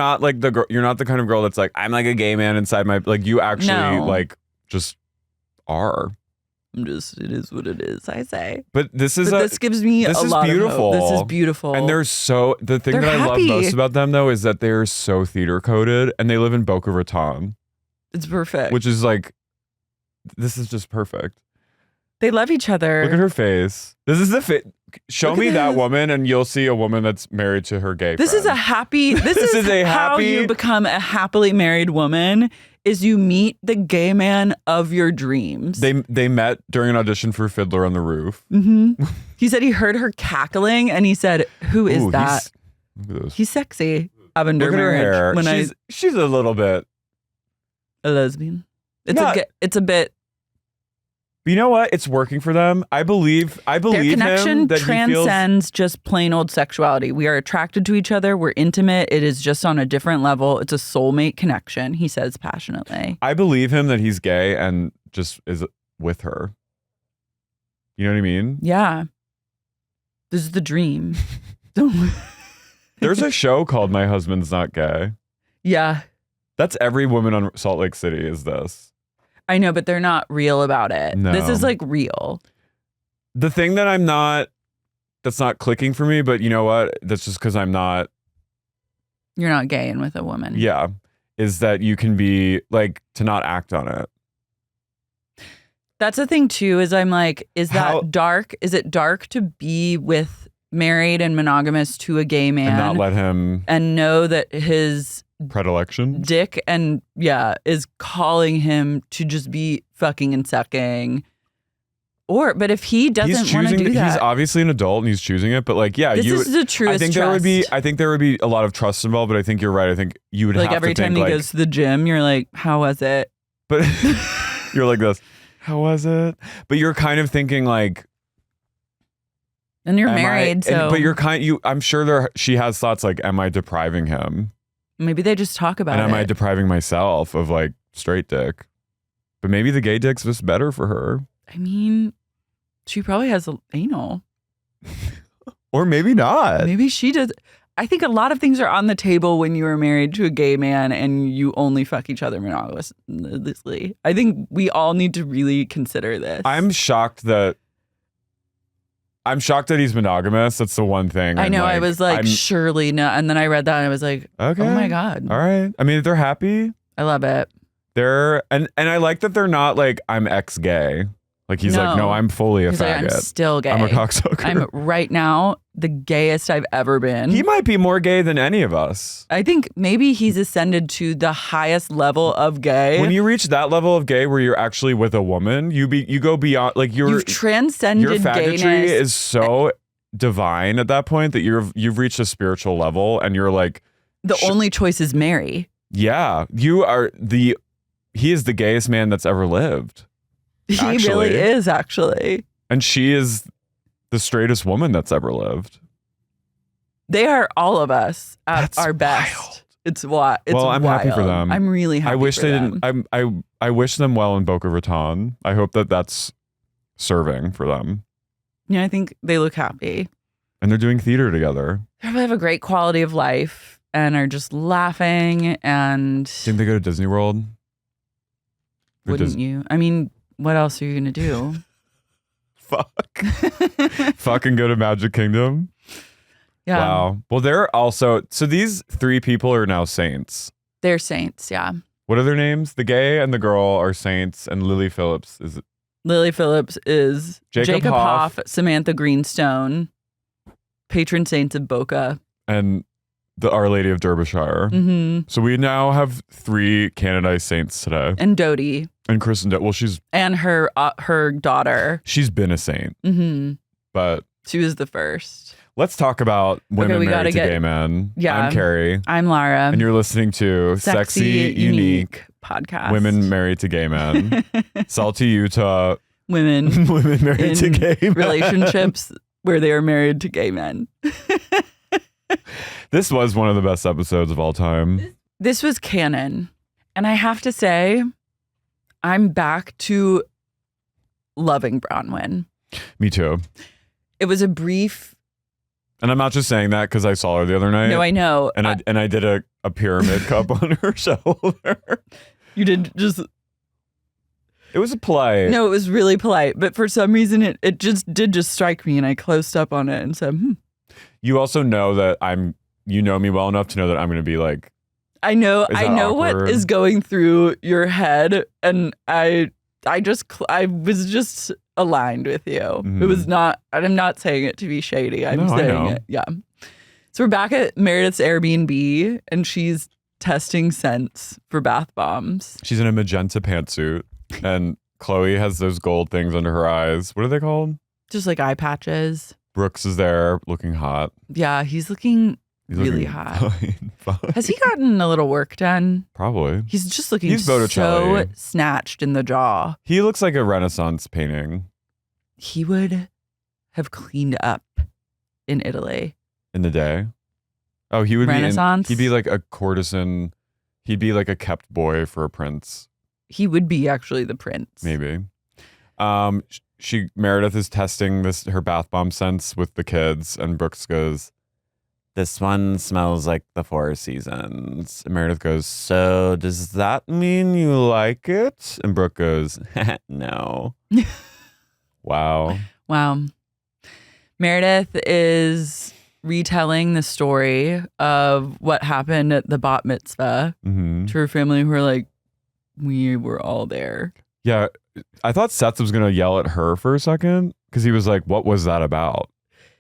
not the kind of girl that's like, I'm like a gay man inside my, like you actually like just are. It is what it is, I say. But this gives me a lot of hope. This is beautiful. And the thing that I love most about them though is that they're so theater coded, and they live in Boca Raton. It's perfect. Which is like, this is just perfect. They love each other. Look at her face. This is the fit. Show me that woman and you'll see a woman that's married to her gay friend. This is how you become a happily married woman. Is you meet the gay man of your dreams. They met during an audition for Fiddler on the Roof. Mm-hmm. He said he heard her cackling and he said, "Who is that?" He's sexy. Under marriage. When she's a little bit a lesbian. It's a bit. But you know what? It's working for them. I believe their connection him that transcends just plain old sexuality. We are attracted to each other. We're intimate. It is just on a different level. It's a soulmate connection, he says passionately. I believe him that he's gay and just is with her. You know what I mean? Yeah. This is the dream. There's a show called My Husband's Not Gay. Yeah. That's every woman on Salt Lake City is this. I know, but they're not real about it. No. This is like real. The thing that that's not clicking for me, but you know what? That's just because I'm not. You're not gay and with a woman. Yeah. Is that you can be like, to not act on it. That's the thing too, is I'm like, is that dark? Is it dark to be with married and monogamous to a gay man? And not let him. And know that his predilection dick is calling him to just be fucking and sucking, but if he doesn't want to do that, he's obviously an adult and he's choosing it, but like this is the truest I think there would be a lot of trust involved, but I think you're right. I think you would like have every to time think, he goes to the gym you're like, how was it? But you're like this, how was it? But you're kind of thinking like, and you're married, but you're I'm sure she has thoughts like, am I depriving him? Maybe they just talk about and it. Am I depriving myself of like straight dick? But maybe the gay dick's just better for her. I mean, she probably has anal. Or maybe not. Maybe she does. I think a lot of things are on the table when you are married to a gay man and you only fuck each other monogamously. I think we all need to really consider this. I'm shocked that he's monogamous. That's the one thing. I know. I was like, surely no. And then I read that and I was like, okay. Oh my God. All right. I mean, if they're happy. I love it. And I like that they're not like, I'm ex-gay. Like he's like, no, I'm fully a faggot. Like, I'm still gay. I'm a cocksucker. I'm right now the gayest I've ever been. He might be more gay than any of us. I think maybe he's ascended to the highest level of gay. When you reach that level of gay where you're actually with a woman, you go beyond, like you've transcended your faggotry gayness. Is so divine at that point that you've reached a spiritual level and you're like, the only choice is marry. Yeah, he is the gayest man that's ever lived. He really is, actually. And she is the straightest woman that's ever lived. They are all of us at that's our best. Wild. It's what. It's well, I'm wild. happy for them. I'm really happy. I wish for they them. didn't. I wish them well in Boca Raton. I hope that that's serving for them. Yeah, I think they look happy. And they're doing theater together. They probably have a great quality of life and are just laughing. And Didn't they go to Disney World? Or wouldn't you? I mean, what else are you gonna do? Fucking go to Magic Kingdom. Yeah. Wow. Well, they're also so these 3 people are now saints. They're saints. Yeah. What are their names? The gay and the girl are saints, and Lily Phillips is Lily Phillips is Jacob Hoff, Samantha Greenstone, patron saints of Boca, and the Our Lady of Derbyshire. Mm-hmm. So we now have 3 canonized saints today. And Dodie. And Kristen, well, and her daughter. She's been a saint, but she was the first. Let's talk about women married to gay men. Yeah, I'm Carey. I'm Lara, and you're listening to Sexy Unique podcast. Women married to gay men. Salty Utah. Women married to gay men. Relationships where they are married to gay men. This was one of the best episodes of all time. This was canon, and I have to say, I'm back to loving Bronwyn. Me too. It was a brief. And I'm not just saying that because I saw her the other night. No, I know. And I did a pyramid cup on her shoulder. You did just. It was polite. No, it was really polite. But for some reason, it did strike me, and I closed up on it and said, You also know that you know me well enough to know that I'm going to be like. I know awkward? What is going through your head, and I was just aligned with you. Mm-hmm. It was not. I'm not saying it to be shady. I'm I saying know. it. Yeah. So we're back at Meredith's Airbnb, and she's testing scents for bath bombs. She's in a magenta pantsuit, and Chloe has those gold things under her eyes. What are they called? Just like eye patches. Brooks is there, looking hot. Yeah, he's looking really hot. Fine. Has he gotten a little work done? Probably. He's just looking so Botticelli. snatched in the jaw. He looks like a Renaissance painting. He would have cleaned up in Italy. In the day? Oh, he would Renaissance? he'd be like a courtesan. He'd be like a kept boy for a prince. He would be actually the prince. Maybe. Meredith is testing her bath bomb scents with the kids, and Brooks goes, "This one smells like the 4 seasons." And Meredith goes, "So does that mean you like it?" And Brooke goes, "No." Wow. Meredith is retelling the story of what happened at the bat mitzvah to her family, who are like, we were all there. Yeah. I thought Seth was going to yell at her for a second because he was like, what was that about?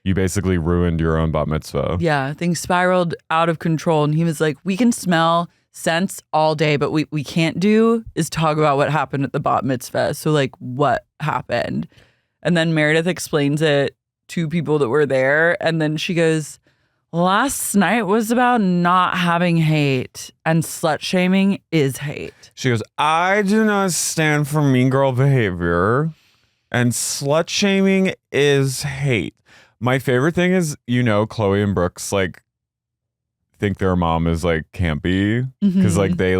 You basically ruined your own bat mitzvah. Yeah, things spiraled out of control. And he was like, we can smell scents all day, but we can't do is talk about what happened at the bat mitzvah. So like, what happened? And then Meredith explains it to people that were there. And then she goes, last night was about not having hate, and slut shaming is hate. She goes, I do not stand for mean girl behavior, and slut shaming is hate. My favorite thing is, Chloe and Brooks like think their mom is like campy because like they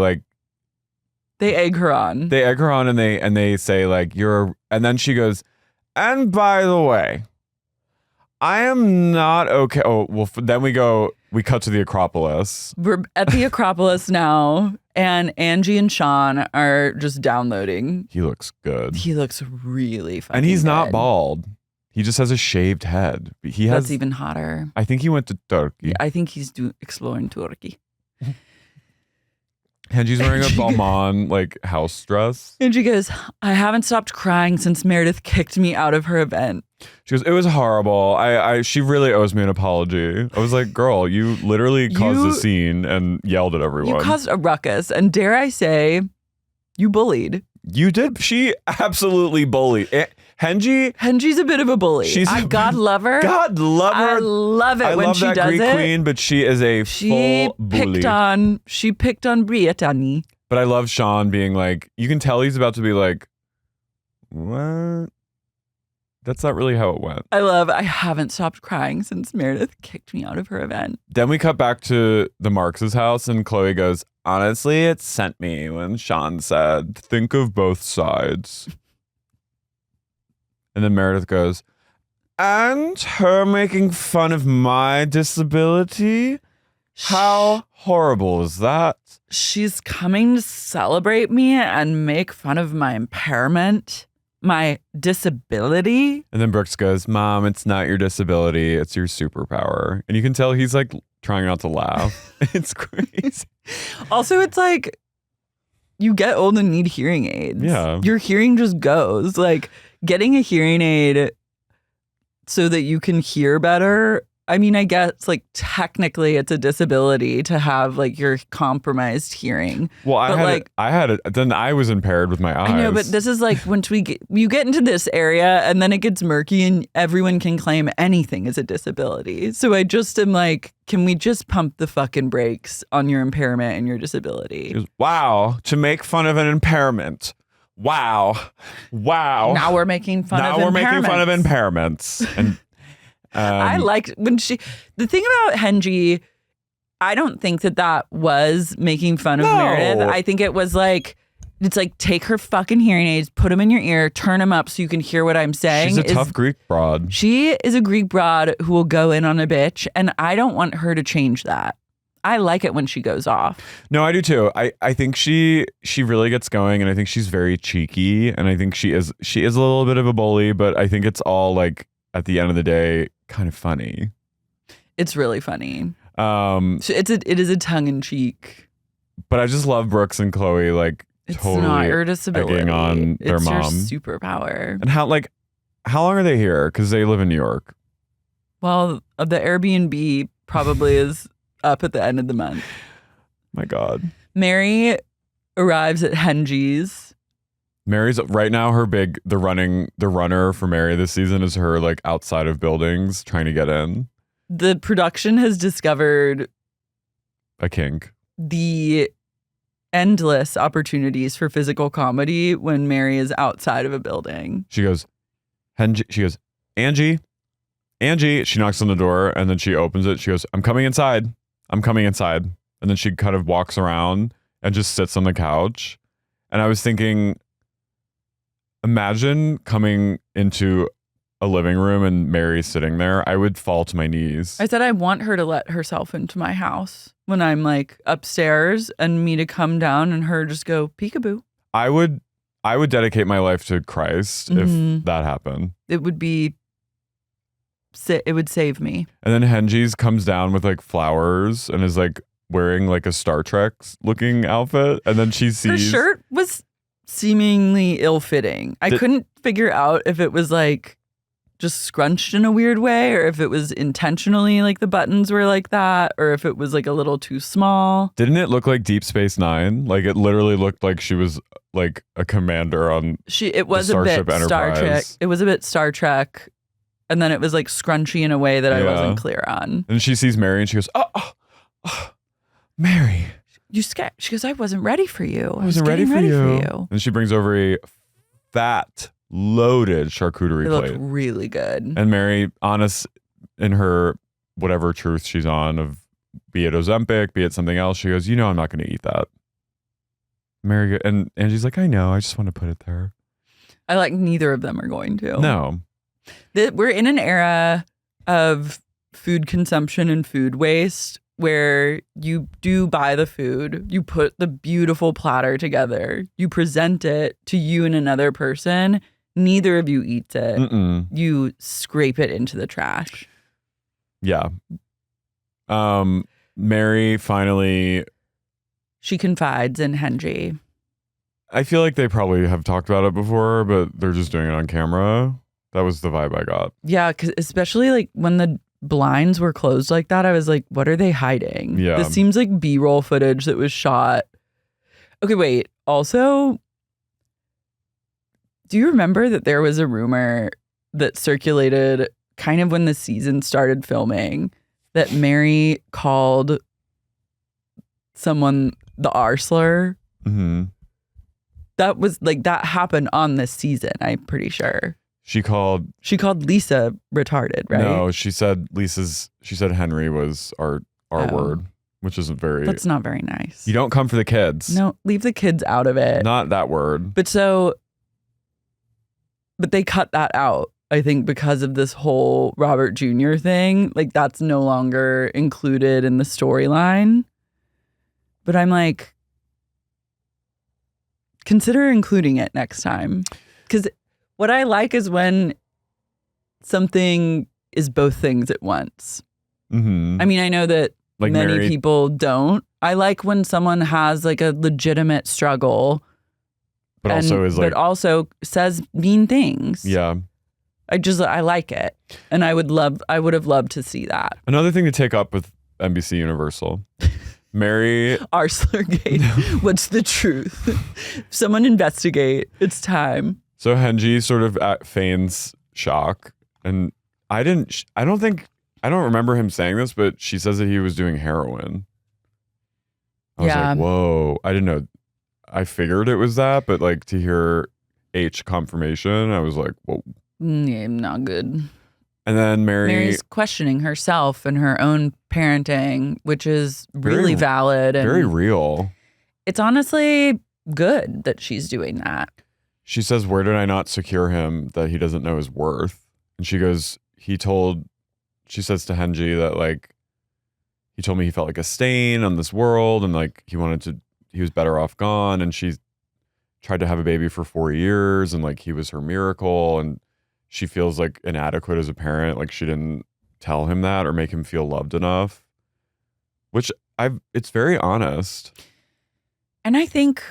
egg her on. They egg her on and they say like and then she goes, and by the way, I am not okay. Oh, well, then we cut to the Acropolis. We're at the Acropolis now, and Angie and Sean are just downloading. He looks good. He looks really fucking And he's not good. bald. He just has a shaved head. That's even hotter. I think he went to Turkey. Yeah, I think he's exploring Turkey. Hengie's wearing a Balmain house dress. And she goes, I haven't stopped crying since Meredith kicked me out of her event. She goes, it was horrible. She really owes me an apology. I was like, girl, you literally caused a scene and yelled at everyone. You caused a ruckus. And dare I say, you bullied. You did. She absolutely bullied. Hengie's a bit of a bully. God love her. God love her. I love it when she does it. I love that Greek queen, but she is a full bully. She picked on Britani. But I love Sean being like, you can tell he's about to be like, what that's not really how it went. I haven't stopped crying since Meredith kicked me out of her event. Then we cut back to the Marks' house and Chloe goes, honestly, it sent me when Sean said, think of both sides. And then Meredith goes, and her making fun of my disability? How horrible is that? She's coming to celebrate me and make fun of my impairment, my disability. And then Brooks goes, Mom, it's not your disability. It's your superpower. And you can tell he's like trying not to laugh. It's crazy. Also, it's like you get old and need hearing aids. Yeah. Your hearing just goes. Like getting a hearing aid so that you can hear better. I mean, I guess like technically it's a disability to have like your compromised hearing. Well, I had it. Then I was impaired with my eyes. I know, but this is like once you get into this area and then it gets murky and everyone can claim anything as a disability. So I just am like, can we just pump the fucking brakes on your impairment and your disability? Goes, wow, to make fun of an impairment. Wow. Now we're making fun of impairments. And I liked when the thing about Hengie, I don't think that was making fun of Meredith. I think it was like, it's like take her fucking hearing aids, put them in your ear, turn them up so you can hear what I'm saying. She's a tough Greek broad. She is a Greek broad who will go in on a bitch, and I don't want her to change that. I like it when she goes off. No, I do too. I think she really gets going, and I think she's very cheeky, and I think she is a little bit of a bully, but I think it's all like at the end of the day kind of funny. It's really funny. It is a tongue in cheek. But I just love Brooks and Chloe like it's totally not your disability. egging on their mom. It's your superpower. And how long are they here? Because they live in New York. Well, the Airbnb probably is up at the end of the month. My God. Mary arrives at Hengie's. Mary's right now the runner for Mary this season is her like outside of buildings trying to get in. The production has discovered a kink. The endless opportunities for physical comedy when Mary is outside of a building. She goes, Angie. She knocks on the door and then she opens it. She goes, I'm coming inside. And then she kind of walks around and just sits on the couch. And I was thinking, imagine coming into a living room and Mary sitting there. I would fall to my knees. I said I want her to let herself into my house when I'm like upstairs and me to come down and her just go peekaboo. I would dedicate my life to Christ if that happened. It would save me. And then Hengie's comes down with like flowers and is like wearing like a Star Trek looking outfit. And then she sees her shirt was seemingly ill-fitting. I couldn't figure out if it was like just scrunched in a weird way or if it was intentionally like the buttons were like that or if it was like a little too small. Didn't it look like Deep Space Nine? Like it literally looked like she was like a commander on it was a bit Enterprise. Star Trek. It was a bit Star Trek. And then it was like scrunchy in a way that I wasn't clear on. And she sees Mary and she goes, oh, Mary. You scared? She goes, I wasn't ready for you. I wasn't ready for you. And she brings over a fat, loaded charcuterie plate. It looked really good. And Mary, honest in her whatever truth she's on of be it Ozempic, be it something else, she goes, I'm not going to eat that. Mary, and she's like, I know, I just want to put it there. I like neither of them are going to. No. We're in an era of food consumption and food waste where you do buy the food, you put the beautiful platter together, you present it to you and another person. Neither of you eats it. Mm-mm. You scrape it into the trash. Yeah. Mary finally... She confides in Hengie. I feel like they probably have talked about it before, but they're just doing it on camera. That was the vibe I got. Yeah, because especially like when the blinds were closed like that, I was like, what are they hiding? Yeah. This seems like B-roll footage that was shot. Okay, wait. Also, do you remember that there was a rumor that circulated kind of when the season started filming that Mary called someone the R slur? Mm-hmm. That was like, that happened on this season, I'm pretty sure. She called Lisa retarded, right? No, she said Henry was our word, which isn't very. That's not very nice. You don't come for the kids. No, leave the kids out of it. Not that word. But they cut that out, I think, because of this whole Robert Jr. thing. Like, that's no longer included in the storyline. But I'm like, consider including it next time. Because what I like is when something is both things at once. Mm-hmm. I mean, I know that like many people don't. I like when someone has like a legitimate struggle, but also says mean things. Yeah. I like it. And I would have loved to see that. Another thing to take up with NBC Universal. Mary Arslorgate. What's the truth? Someone investigate. It's time. So Hengie sort of feigns shock, and I don't remember him saying this, but she says that he was doing heroin. I was like, whoa, I didn't know. I figured it was that, but like to hear H confirmation, I was like, whoa. Yeah, not good. And then Mary's questioning herself and her own parenting, which is really valid and very real. It's honestly good that she's doing that. She says, where did I not secure him that he doesn't know his worth? And she goes, she says to Hengie that like, he told me he felt like a stain on this world and like he was better off gone. And she tried to have a baby for 4 years and like he was her miracle. And she feels like inadequate as a parent. Like she didn't tell him that or make him feel loved enough, which it's very honest. And I think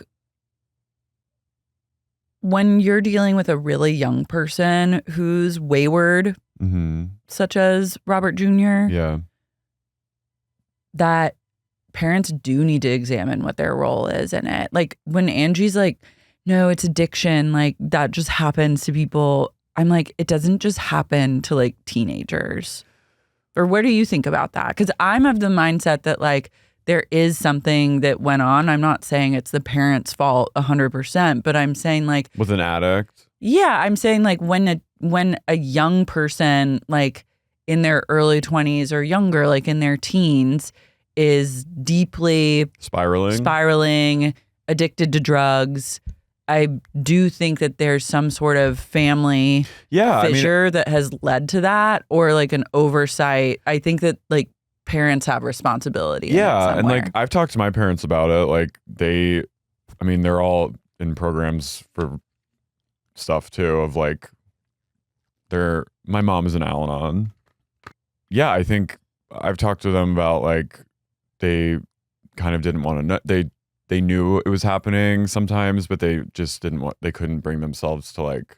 when you're dealing with a really young person who's wayward, such as Robert Jr., that parents do need to examine what their role is in it. Like when Angie's like, no, it's addiction, like that just happens to people. I'm like, it doesn't just happen to like teenagers. Or what do you think about that? Because I'm of the mindset that like there is something that went on. I'm not saying it's the parents' fault 100%, but I'm saying like with an addict. Yeah, I'm saying like when a young person like in their early 20s or younger, like in their teens, is deeply spiraling, addicted to drugs. I do think that there's some sort of family fissure that has led to that, or like an oversight. I think that like parents have responsibility. Yeah, and like I've talked to my parents about it. Like they're all in programs for stuff too. Of like, my mom is in Al-Anon. Yeah, I think I've talked to them about like they kind of didn't want to know. They knew it was happening sometimes, but they just they couldn't bring themselves to like,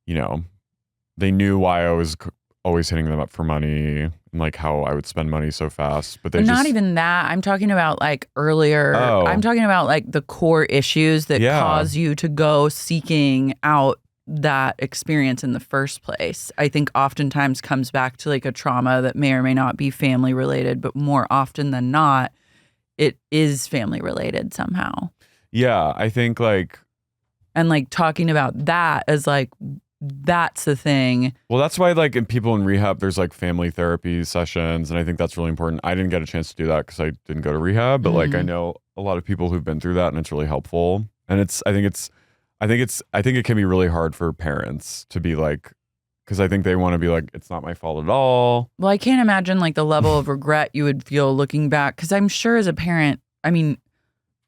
they knew why I was always hitting them up for money and like how I would spend money so fast. But not even that. I'm talking about like earlier. Oh. I'm talking about like the core issues that cause you to go seeking out that experience in the first place. I think oftentimes comes back to like a trauma that may or may not be family related, but more often than not, it is family related somehow. Yeah, I think like... And like talking about that as like, that's the thing. Well, that's why like in people in rehab, there's like family therapy sessions. And I think that's really important. I didn't get a chance to do that because I didn't go to rehab. But like I know a lot of people who've been through that and it's really helpful. And I think it can be really hard for parents to be like, because I think they want to be like, it's not my fault at all. Well, I can't imagine like the level of regret you would feel looking back. Because I'm sure as a parent, I mean,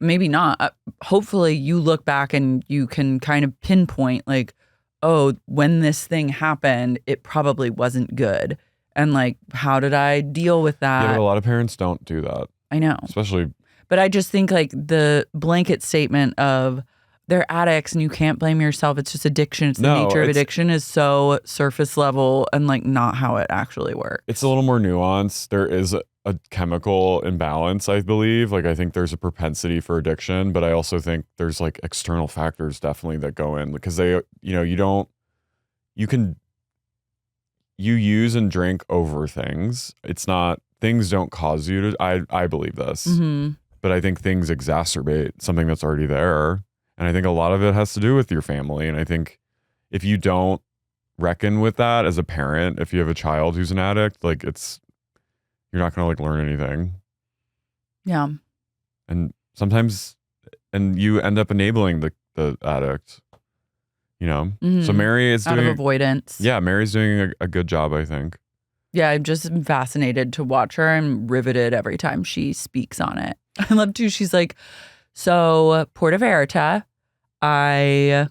maybe not. Hopefully you look back and you can kind of pinpoint like, oh, when this thing happened, it probably wasn't good. And like, how did I deal with that? Yeah, but a lot of parents don't do that. I know. Especially. But I just think like the blanket statement of, they're addicts and you can't blame yourself. It's just addiction. It's the nature of addiction is so surface level and like not how it actually works. It's a little more nuanced. There is a chemical imbalance, I believe. Like I think there's a propensity for addiction, but I also think there's like external factors definitely that go in because they, you use and drink over things. It's not, things don't cause you to, I believe this, but I think things exacerbate something that's already there. And I think a lot of it has to do with your family. And I think if you don't reckon with that as a parent, if you have a child who's an addict, like you're not going to like learn anything. Yeah. And sometimes, and you end up enabling the addict, you know? Mm-hmm. So Mary is out of avoidance. Yeah, Mary's doing a good job, I think. Yeah, I'm just fascinated to watch her. I'm riveted every time she speaks on it. I love to. She's like, so Puerto Vallarta, I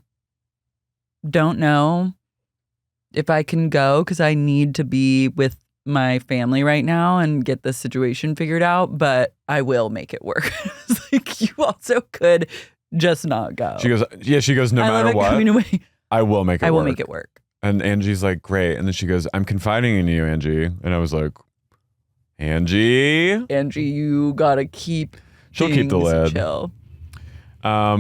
don't know if I can go because I need to be with my family right now and get the situation figured out, but I will make it work. It's like, you also could just not go. She goes, no matter what, I will make it work. I will make it work. And Angie's like, great. And then she goes, I'm confiding in you, Angie. And I was like, Angie, you gotta she'll keep the lid. Chill.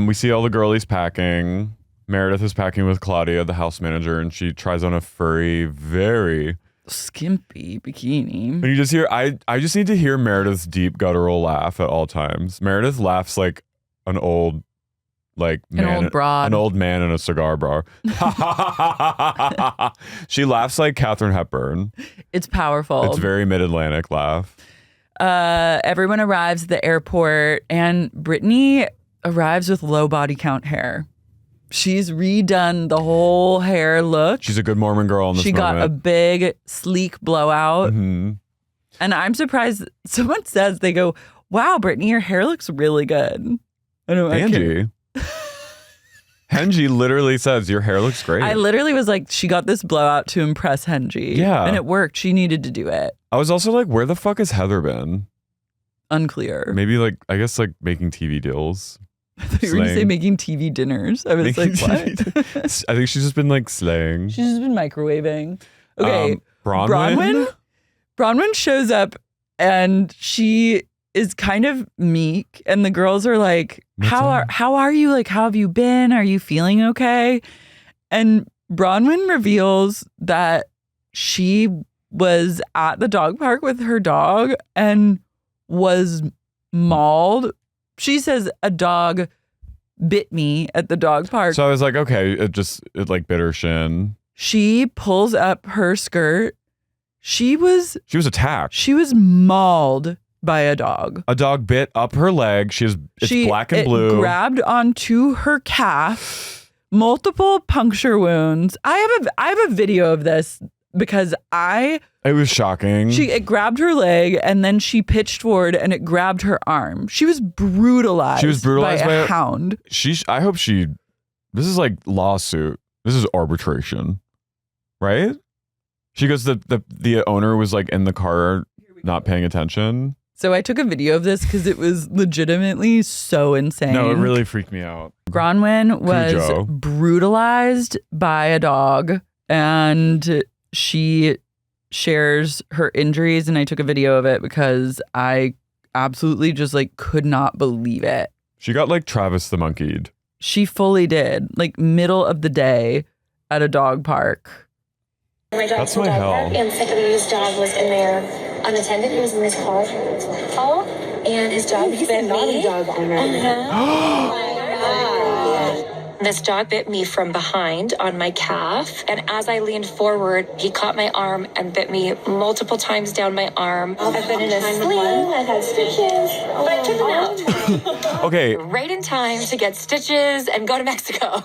We see all the girlies packing. Meredith is packing with Claudia, the house manager, and she tries on a furry, very skimpy bikini. And you just hear, I just need to hear Meredith's deep guttural laugh at all times. Meredith laughs like an old man in a cigar bar. She laughs like Katharine Hepburn. It's powerful. It's very mid-Atlantic laugh. Everyone arrives at the airport and Britani arrives with low body count hair. She's redone the whole hair look. She's a good Mormon girl in this moment. She got a big, sleek blowout. Mm-hmm. And I'm surprised. Someone says, they go, wow, Britani, your hair looks really good. I know. Angie. Hengie literally says, your hair looks great. I literally was like, she got this blowout to impress Hengie. Yeah. And it worked. She needed to do it. I was also like, where the fuck has Heather been? Unclear. Maybe I guess making TV deals. I thought you were going to say making TV dinners. I was like, what? I think she's just been slaying. She's just been microwaving. Okay. Bronwyn? Bronwyn shows up and she is kind of meek. And the girls are like, how are you? Like, how have you been? Are you feeling okay? And Bronwyn reveals that she was at the dog park with her dog and was mauled. She says a dog bit me at the dog park. So I was like, okay, it bit her shin. She pulls up her skirt. She was attacked. She was mauled by a dog. A dog bit up her leg. It's black and blue. It grabbed onto her calf. Multiple puncture wounds. I have a video of this because it was shocking. It grabbed her leg and then she pitched forward and it grabbed her arm. She was brutalized. By a hound. I hope this is like lawsuit. This is arbitration, right? She goes, the owner was in the car not paying attention. So I took a video of this because it was legitimately so insane. No, it really freaked me out. Bronwyn was brutalized by a dog and she shares her injuries, and I took a video of it because I absolutely just could not believe it. She got Travis the monkeyed. She fully did. Middle of the day at a dog park. That's my hell. And somebody's dog was in there unattended. He was in his car. Oh, and his dog bit me. Dog owner. This dog bit me from behind on my calf, and as I leaned forward, he caught my arm and bit me multiple times down my arm. I've been in a sling, I've had stitches, but I took them out. Okay. Right in time to get stitches and go to Mexico.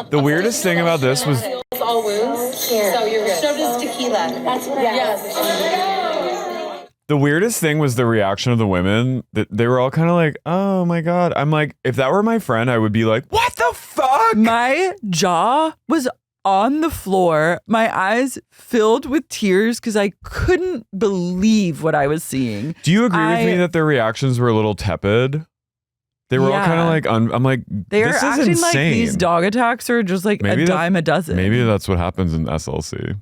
The weirdest thing about this was all wounds. Here. So you're good. So does tequila. That's right. Yes. The weirdest thing was the reaction of the women. That they were all kind of like, oh my God. I'm like, if that were my friend, I would be like, what the fuck? My jaw was on the floor. My eyes filled with tears because I couldn't believe what I was seeing. Do you agree with me that their reactions were a little tepid? They were all kind of I'm like, they're this acting is insane. Like these dog attacks are just a dime a dozen. Maybe that's what happens in SLC.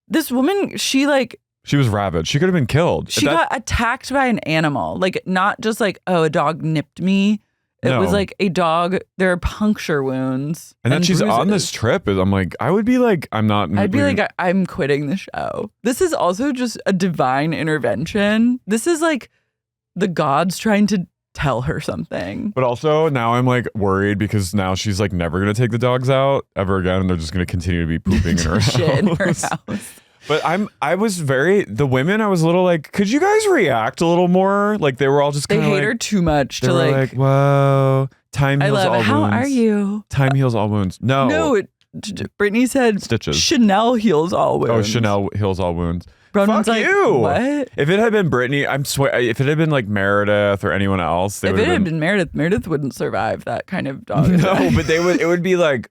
This woman, she was rabid. She could have been killed. She got attacked by an animal. Not just a dog nipped me. It was a dog. There are puncture wounds. And then she's on this trip. I'm like, I would be like, I'm not. I'd be like, I'm quitting the show. This is also just a divine intervention. This is the gods trying to tell her something. But also now I'm like worried because now she's like never going to take the dogs out ever again. And they're just going to continue to be pooping in her house. Shit in her house. But the women, I was a little like, could you guys react a little more? Like they were all just kind of They hate her too much to like, whoa, time heals all wounds. How are you? Time heals all wounds. No, Brittany said stitches. Chanel heals all wounds. Oh, Chanel heals all wounds. Bronwyn's Fuck like, you. what? If it had been Brittany, if it had been like Meredith or anyone else, if it had been Meredith wouldn't survive that kind of dog. No, but it would be like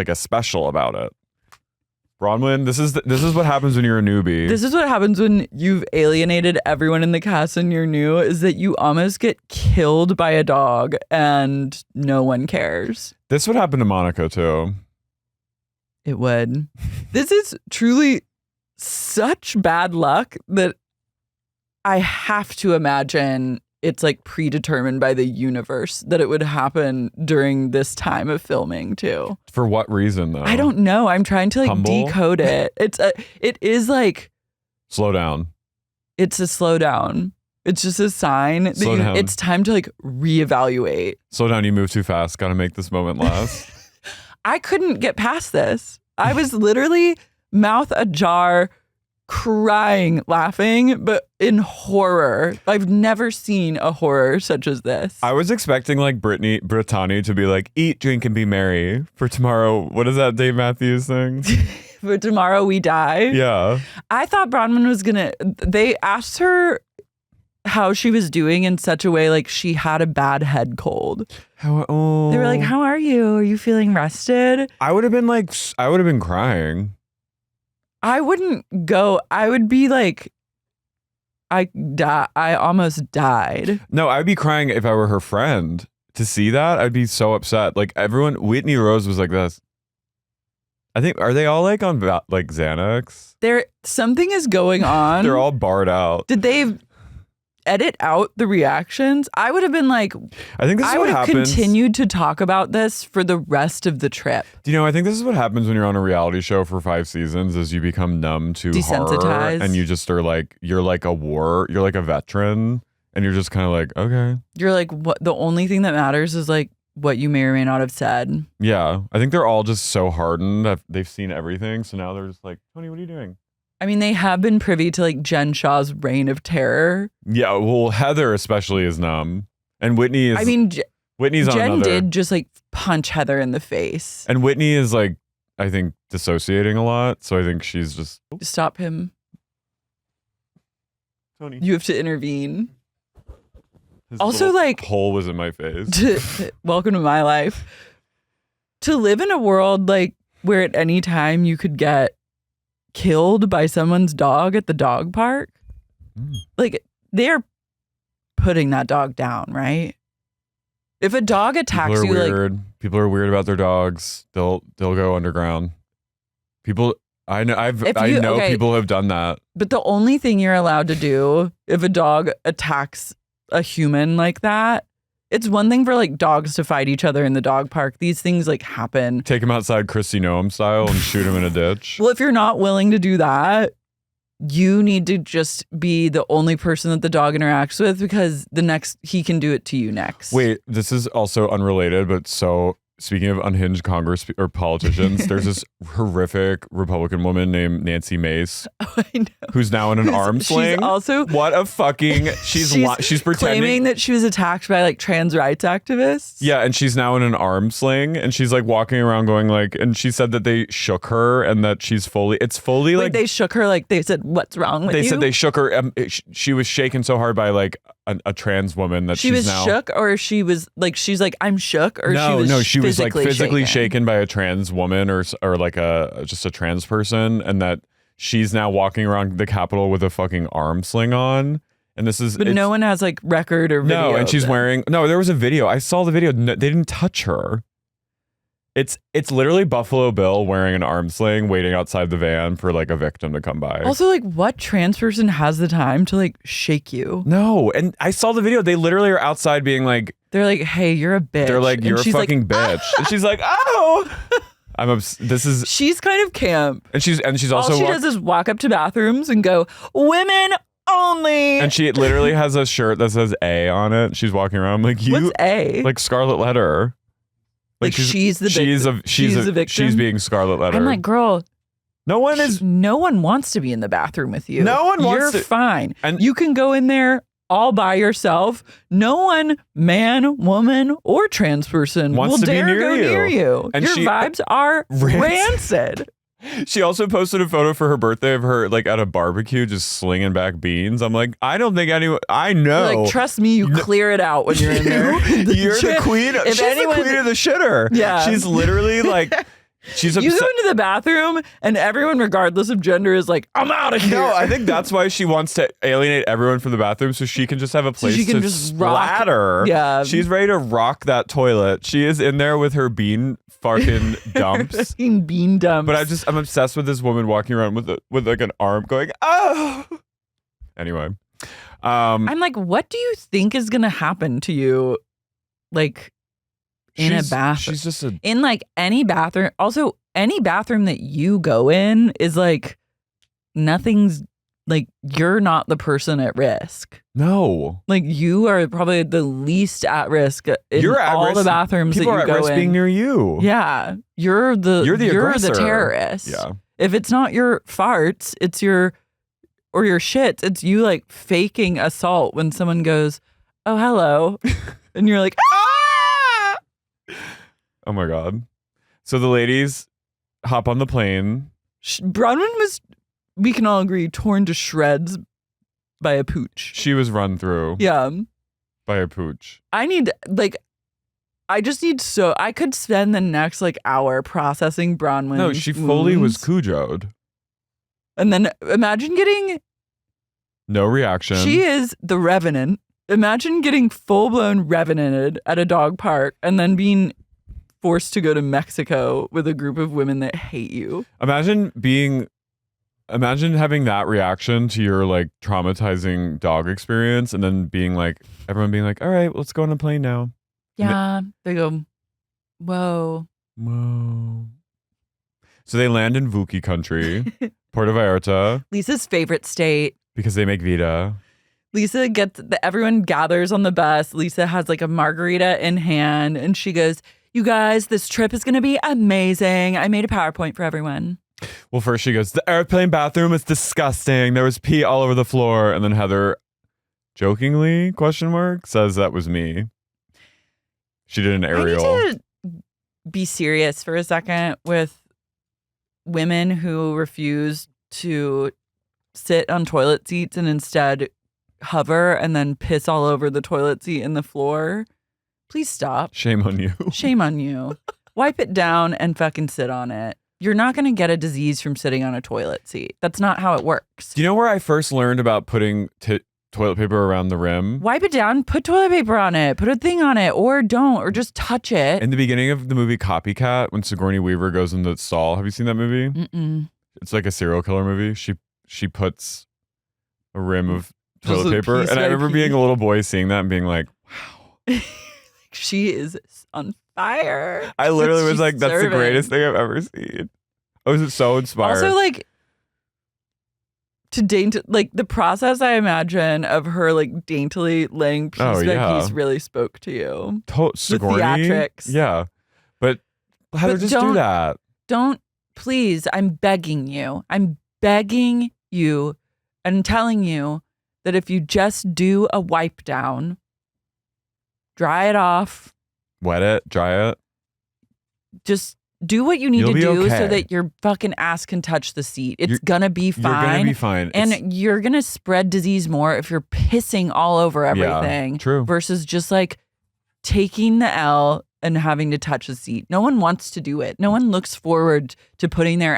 a special about it. Bronwyn, this is what happens when you're a newbie. This is what happens when you've alienated everyone in the cast and you're new, is that you almost get killed by a dog and no one cares. This would happen to Monica too. It would. This is truly such bad luck that I have to imagine it's like predetermined by the universe that it would happen during this time of filming too. For what reason though? I don't know. I'm trying to like Humble? decode it. It is like slow down. It's a slowdown. It's just a sign that it's time to like reevaluate. Slow down, you move too fast. Gotta make this moment last. I couldn't get past this. I was literally mouth ajar, crying, laughing, but in horror. I've never seen a horror such as this. I was expecting like Britani to be like, eat, drink, and be merry for tomorrow. What is that Dave Matthews thing? For tomorrow we die. Yeah. I thought Bronwyn was they asked her how she was doing in such a way like she had a bad head cold. They were like, how are you? Are you feeling rested? I would have been crying. I wouldn't go. I would be like, I almost died. No, I'd be crying if I were her friend. To see that, I'd be so upset. Like Whitney Rose was like this. I think, are they all like on like Xanax? Something is going on. They're all barred out. Did they edit out the reactions? I would have been like, I think this is I what would have happens. continued to talk about this for the rest of the trip. Do you know, I think this is what happens when you're on a reality show for 5 seasons is you become numb to Desensitized. horror and you just are like, you're like a veteran and you're just kind of like, okay. You're like, what? The only thing that matters is like what you may or may not have said. Yeah. I think they're all just so hardened that they've seen everything. So now they're just like, Tony, what are you doing? I mean, they have been privy to like Jen Shah's reign of terror. Yeah, well, Heather especially is numb, and Whitney is. I mean, Whitney's on Jen another. did just like punch Heather in the face, and Whitney is like, I think, dissociating a lot. So I think she's just stop him. Tony, you have to intervene. His also, like hole was in my face. Welcome to my life. To live in a world like where at any time you could get killed by someone's dog at the dog park. Like they're putting that dog down, right? If a dog attacks you, like people are weird about their dogs. They'll go underground. People, I know people have done that. But the only thing you're allowed to do if a dog attacks a human like that, it's one thing for like dogs to fight each other in the dog park. These things like happen. Take him outside Christy Noem style and shoot him in a ditch. Well, if you're not willing to do that, you need to just be the only person that the dog interacts with because he can do it to you next. Wait, this is also unrelated, but so speaking of unhinged Congress or politicians, there's this horrific Republican woman named Nancy Mace, who's now in an arm sling. She's also what a fucking she's pretending claiming that she was attacked by like trans rights activists. Yeah, and she's now in an arm sling, and she's like walking around going like, and she said that they shook her, and that she's fully like they shook her, like they said, "What's wrong with you?" They said they shook her. She was shaken so hard by like a trans woman that she was now shook, or she was like, she's like, I'm shook, or she was like physically shaken. shaken by a trans woman or like just a trans person, and that she's now walking around the Capitol with a fucking arm sling on. And this is, but no one has like record or video. No, and she's wearing. No, there was a video. I saw the video. No, they didn't touch her. It's literally Buffalo Bill wearing an arm sling, waiting outside the van for like a victim to come by. Also, like, what trans person has the time to like shake you? No, and I saw the video. They literally are outside being like, they're like, "Hey, you're a bitch." They're like, "You're a fucking bitch," and she's like, "Oh." She's kind of camp, and she's also all she does is walk up to bathrooms and go, "Women only. And she literally has a shirt that says A on it. She's walking around like you. What's A? Like Scarlet Letter. Like she's the victim. She's a victim. She's being Scarlet Letter. I'm like, girl. No one wants to be in the bathroom with you. No one wants to. You're fine. And you can go in there all by yourself. No one, man, woman, or trans person will dare go near you. And your vibes are rancid. She also posted a photo for her birthday of her like at a barbecue just slinging back beans. I'm like, I don't think anyone. I know. Like, trust me, you clear it out when you're in there. You're the queen. She's the queen of the shitter. Yeah, she's literally like. She's you go into the bathroom and everyone, regardless of gender, is like, I'm out of here. No, I think that's why she wants to alienate everyone from the bathroom so she can just have a place to just splatter. Yeah. She's ready to rock that toilet. She is in there with her bean fucking dumps. Bean dumps. But I'm obsessed with this woman walking around with like an arm going, oh. Anyway. I'm like, what do you think is going to happen to you? Like, in a bathroom. She's just in like any bathroom. Also, any bathroom that you go in is like nothing's like you're not the person at risk. No. Like you are probably the least at risk in you're at all risk. the bathrooms People that you are at go risk in. being near you. Yeah. You're the terrorist. Yeah. If it's not your farts, it's your shits. It's you like faking assault when someone goes, "Oh, hello." And you're like, "Ah!" Oh my God. So the ladies hop on the plane. Bronwyn was, we can all agree, torn to shreds by a pooch. She was run through. Yeah. By a pooch. I could spend the next like hour processing Bronwyn's No, she fully was cujoed. And then imagine getting... No reaction. She is the Revenant. Imagine getting full-blown revenanted at a dog park and then being forced to go to Mexico with a group of women that hate you. Imagine having that reaction to your like traumatizing dog experience and then everyone being like, all right, let's go on a plane now. Yeah. They go, whoa. So they land in Vuki country, Puerto Vallarta. Lisa's favorite state. Because they make Vida. Lisa everyone gathers on the bus. Lisa has like a margarita in hand and she goes, you guys, this trip is going to be amazing. I made a PowerPoint for everyone. Well, first she goes, the airplane bathroom is disgusting. There was pee all over the floor. And then Heather, jokingly, says that was me. She did an aerial. I need to be serious for a second with women who refuse to sit on toilet seats and instead hover and then piss all over the toilet seat and the floor. Please stop. Shame on you. Shame on you. Wipe it down and fucking sit on it. You're not going to get a disease from sitting on a toilet seat. That's not how it works. Do you know where I first learned about putting toilet paper around the rim? Wipe it down, put toilet paper on it, put a thing on it, or don't, or just touch it. In the beginning of the movie Copycat, when Sigourney Weaver goes in the stall, have you seen that movie? Mm-mm. It's like a serial killer movie. She puts a rim of toilet paper. And I remember being a little boy seeing that and being like, wow. She is on fire. I literally was like, that's the greatest thing I've ever seen. I was so inspired. Also, like, the process I imagine of her like daintily laying piece by piece really spoke to you. Sigourney? The theatrics. Yeah. But Heather, just do that. Don't, please, I'm begging you. I'm begging you and telling you that if you just do a wipe down, dry it off. Wet it, dry it. Just do what you need to do okay. so that your fucking ass can touch the seat. It's gonna be fine. You're gonna be fine. And you're gonna spread disease more if you're pissing all over everything. Yeah, true. Versus just like taking the L and having to touch the seat. No one wants to do it. No one looks forward to putting their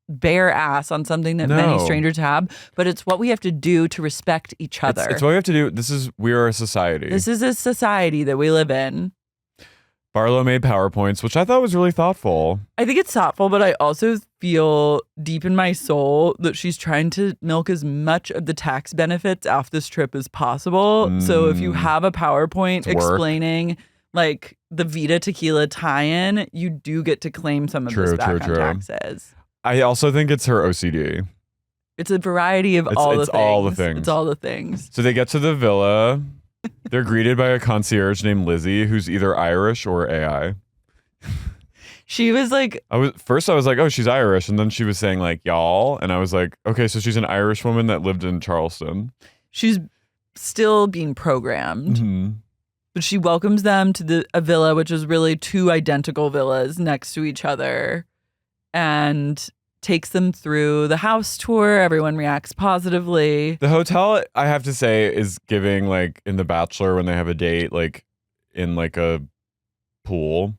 bare ass on something that many strangers have. But it's what we have to do to respect each other. It's what we have to do. We are a society. This is a society that we live in. Barlow made PowerPoints, which I thought was really thoughtful. I think it's thoughtful, but I also feel deep in my soul that she's trying to milk as much of the tax benefits off this trip as possible. So if you have a PowerPoint explaining like the Vida tequila tie-in, you do get to claim some of this back on taxes. I also think it's her OCD. It's a variety of all the things. It's all the things. It's all the things. So they get to the villa. They're greeted by a concierge named Lizzie, who's either Irish or AI. She was like... I was like, oh, she's Irish. And then she was saying like, y'all. And I was like, okay, so she's an Irish woman that lived in Charleston. She's still being programmed. Mm-hmm. But she welcomes them to a villa, which is really two identical villas next to each other. And takes them through the house tour. Everyone reacts positively. The hotel, I have to say, is giving like in The Bachelor when they have a date, like in like a pool.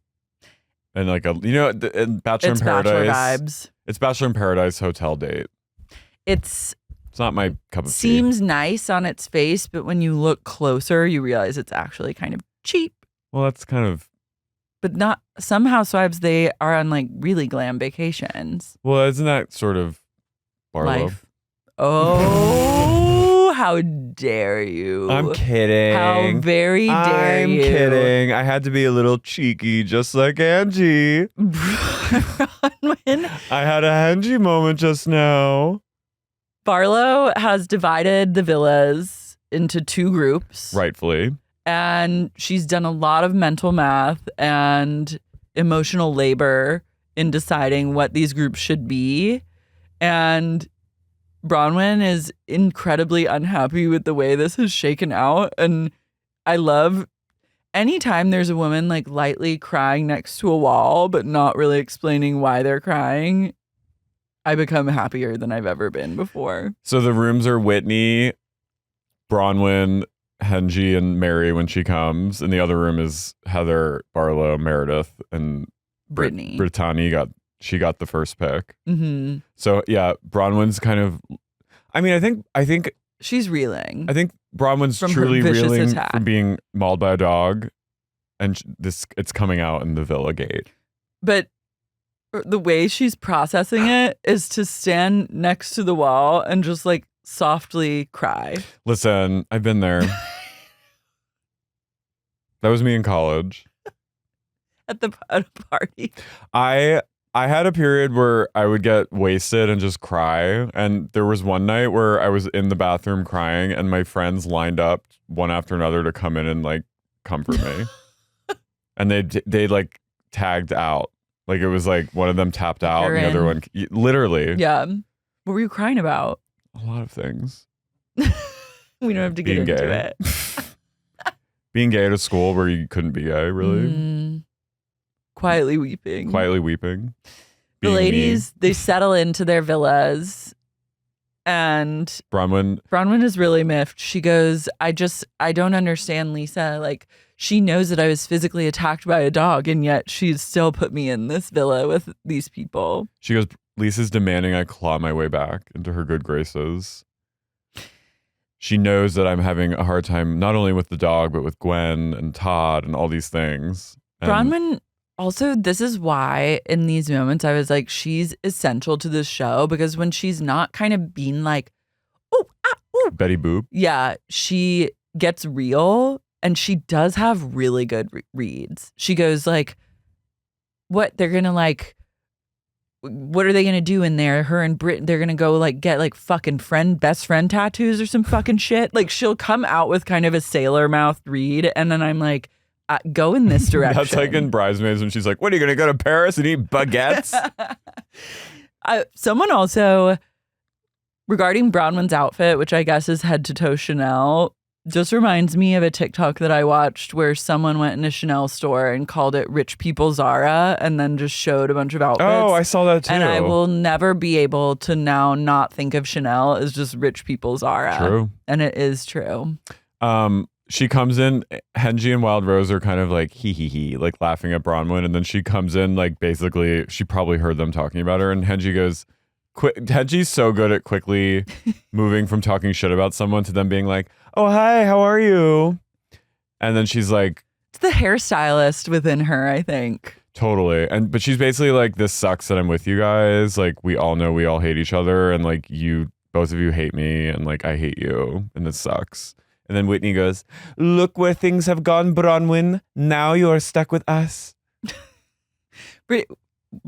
And like in Bachelor in Paradise. Bachelor vibes. It's Bachelor in Paradise hotel date. It's not my cup of tea. Seems nice on its face, but when you look closer, you realize it's actually kind of cheap. Well, that's kind of... But not... Some housewives, they are on like really glam vacations. Well, isn't that sort of Barlow? Life. Oh, how dare you. I'm kidding. How very dare you. I'm kidding. I had to be a little cheeky, just like Angie. Bronwyn. I had a Hengie moment just now. Barlow has divided the villas into two groups. Rightfully. And she's done a lot of mental math and emotional labor in deciding what these groups should be. And Bronwyn is incredibly unhappy with the way this has shaken out. And I love anytime there's a woman like lightly crying next to a wall, but not really explaining why they're crying. I become happier than I've ever been before. So the rooms are Whitney, Bronwyn, Hengie, and Mary when she comes. And the other room is Heather, Barlow, Meredith, and Britani. Britani got the first pick. Mm-hmm. So yeah, Bronwyn's kind of... I mean, I think she's reeling. I think Bronwyn's from truly her vicious reeling attack. from being mauled by a dog. And it's coming out in the villa gate. But the way she's processing it is to stand next to the wall and just like softly cry. Listen, I've been there. That was me in college. At a party. I had a period where I would get wasted and just cry. And there was one night where I was in the bathroom crying and my friends lined up one after another to come in and like comfort me. And they like tagged out. Like it was like one of them tapped out and the other one, literally. Yeah. What were you crying about? A lot of things. We don't have to get into it. Being gay at a school where you couldn't be gay, really. Quietly weeping. The ladies, they settle into their villas. And Bronwyn is really miffed. She goes, I don't understand Lisa. Like, she knows that I was physically attacked by a dog, and yet she's still put me in this villa with these people. She goes, Lisa's demanding I claw my way back into her good graces. She knows that I'm having a hard time not only with the dog, but with Gwen and Todd and all these things. And Bronwyn, also, this is why in these moments I was like, she's essential to this show, because when she's not kind of being like, oh, ah, ooh. Betty Boop. Yeah, she gets real. And she does have really good reads. She goes like, what? They're going to like, what are they going to do in there? Her and Brit, they're going to go like get like fucking best friend tattoos or some fucking shit. Like she'll come out with kind of a sailor mouth read. And then I'm like, go in this direction. That's like in Bridesmaids when she's like, what, are you going to go to Paris and eat baguettes? Someone also, regarding Bronwyn's outfit, which I guess is head to toe Chanel, just reminds me of a TikTok that I watched where someone went in a Chanel store and called it Rich People Zara and then just showed a bunch of outfits. Oh, I saw that too. And I will never be able to now not think of Chanel as just Rich People Zara. True. And it is true. She comes in, Hengie and Wild Rose are kind of like he, like laughing at Bronwyn. And then she comes in like basically, she probably heard them talking about her. And Hengie goes, Hengie's so good at quickly moving from talking shit about someone to them being like, oh, hi, how are you? And then she's like... It's the hairstylist within her, I think. Totally. But she's basically like, this sucks that I'm with you guys. Like, we all know we all hate each other. And like, both of you hate me. And like, I hate you. And this sucks. And then Whitney goes, look where things have gone, Bronwyn. Now you are stuck with us.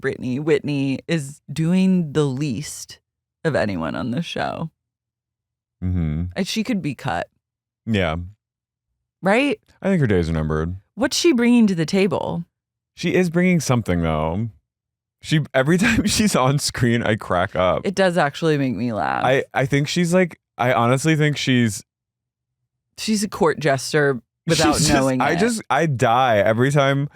Whitney is doing the least of anyone on this show. Mm-hmm. And she could be cut. Yeah. Right? I think her days are numbered. What's she bringing to the table? She is bringing something, though. Every time she's on screen, I crack up. It does actually make me laugh. I think she's like, I honestly think she's a court jester without knowing it. I die every time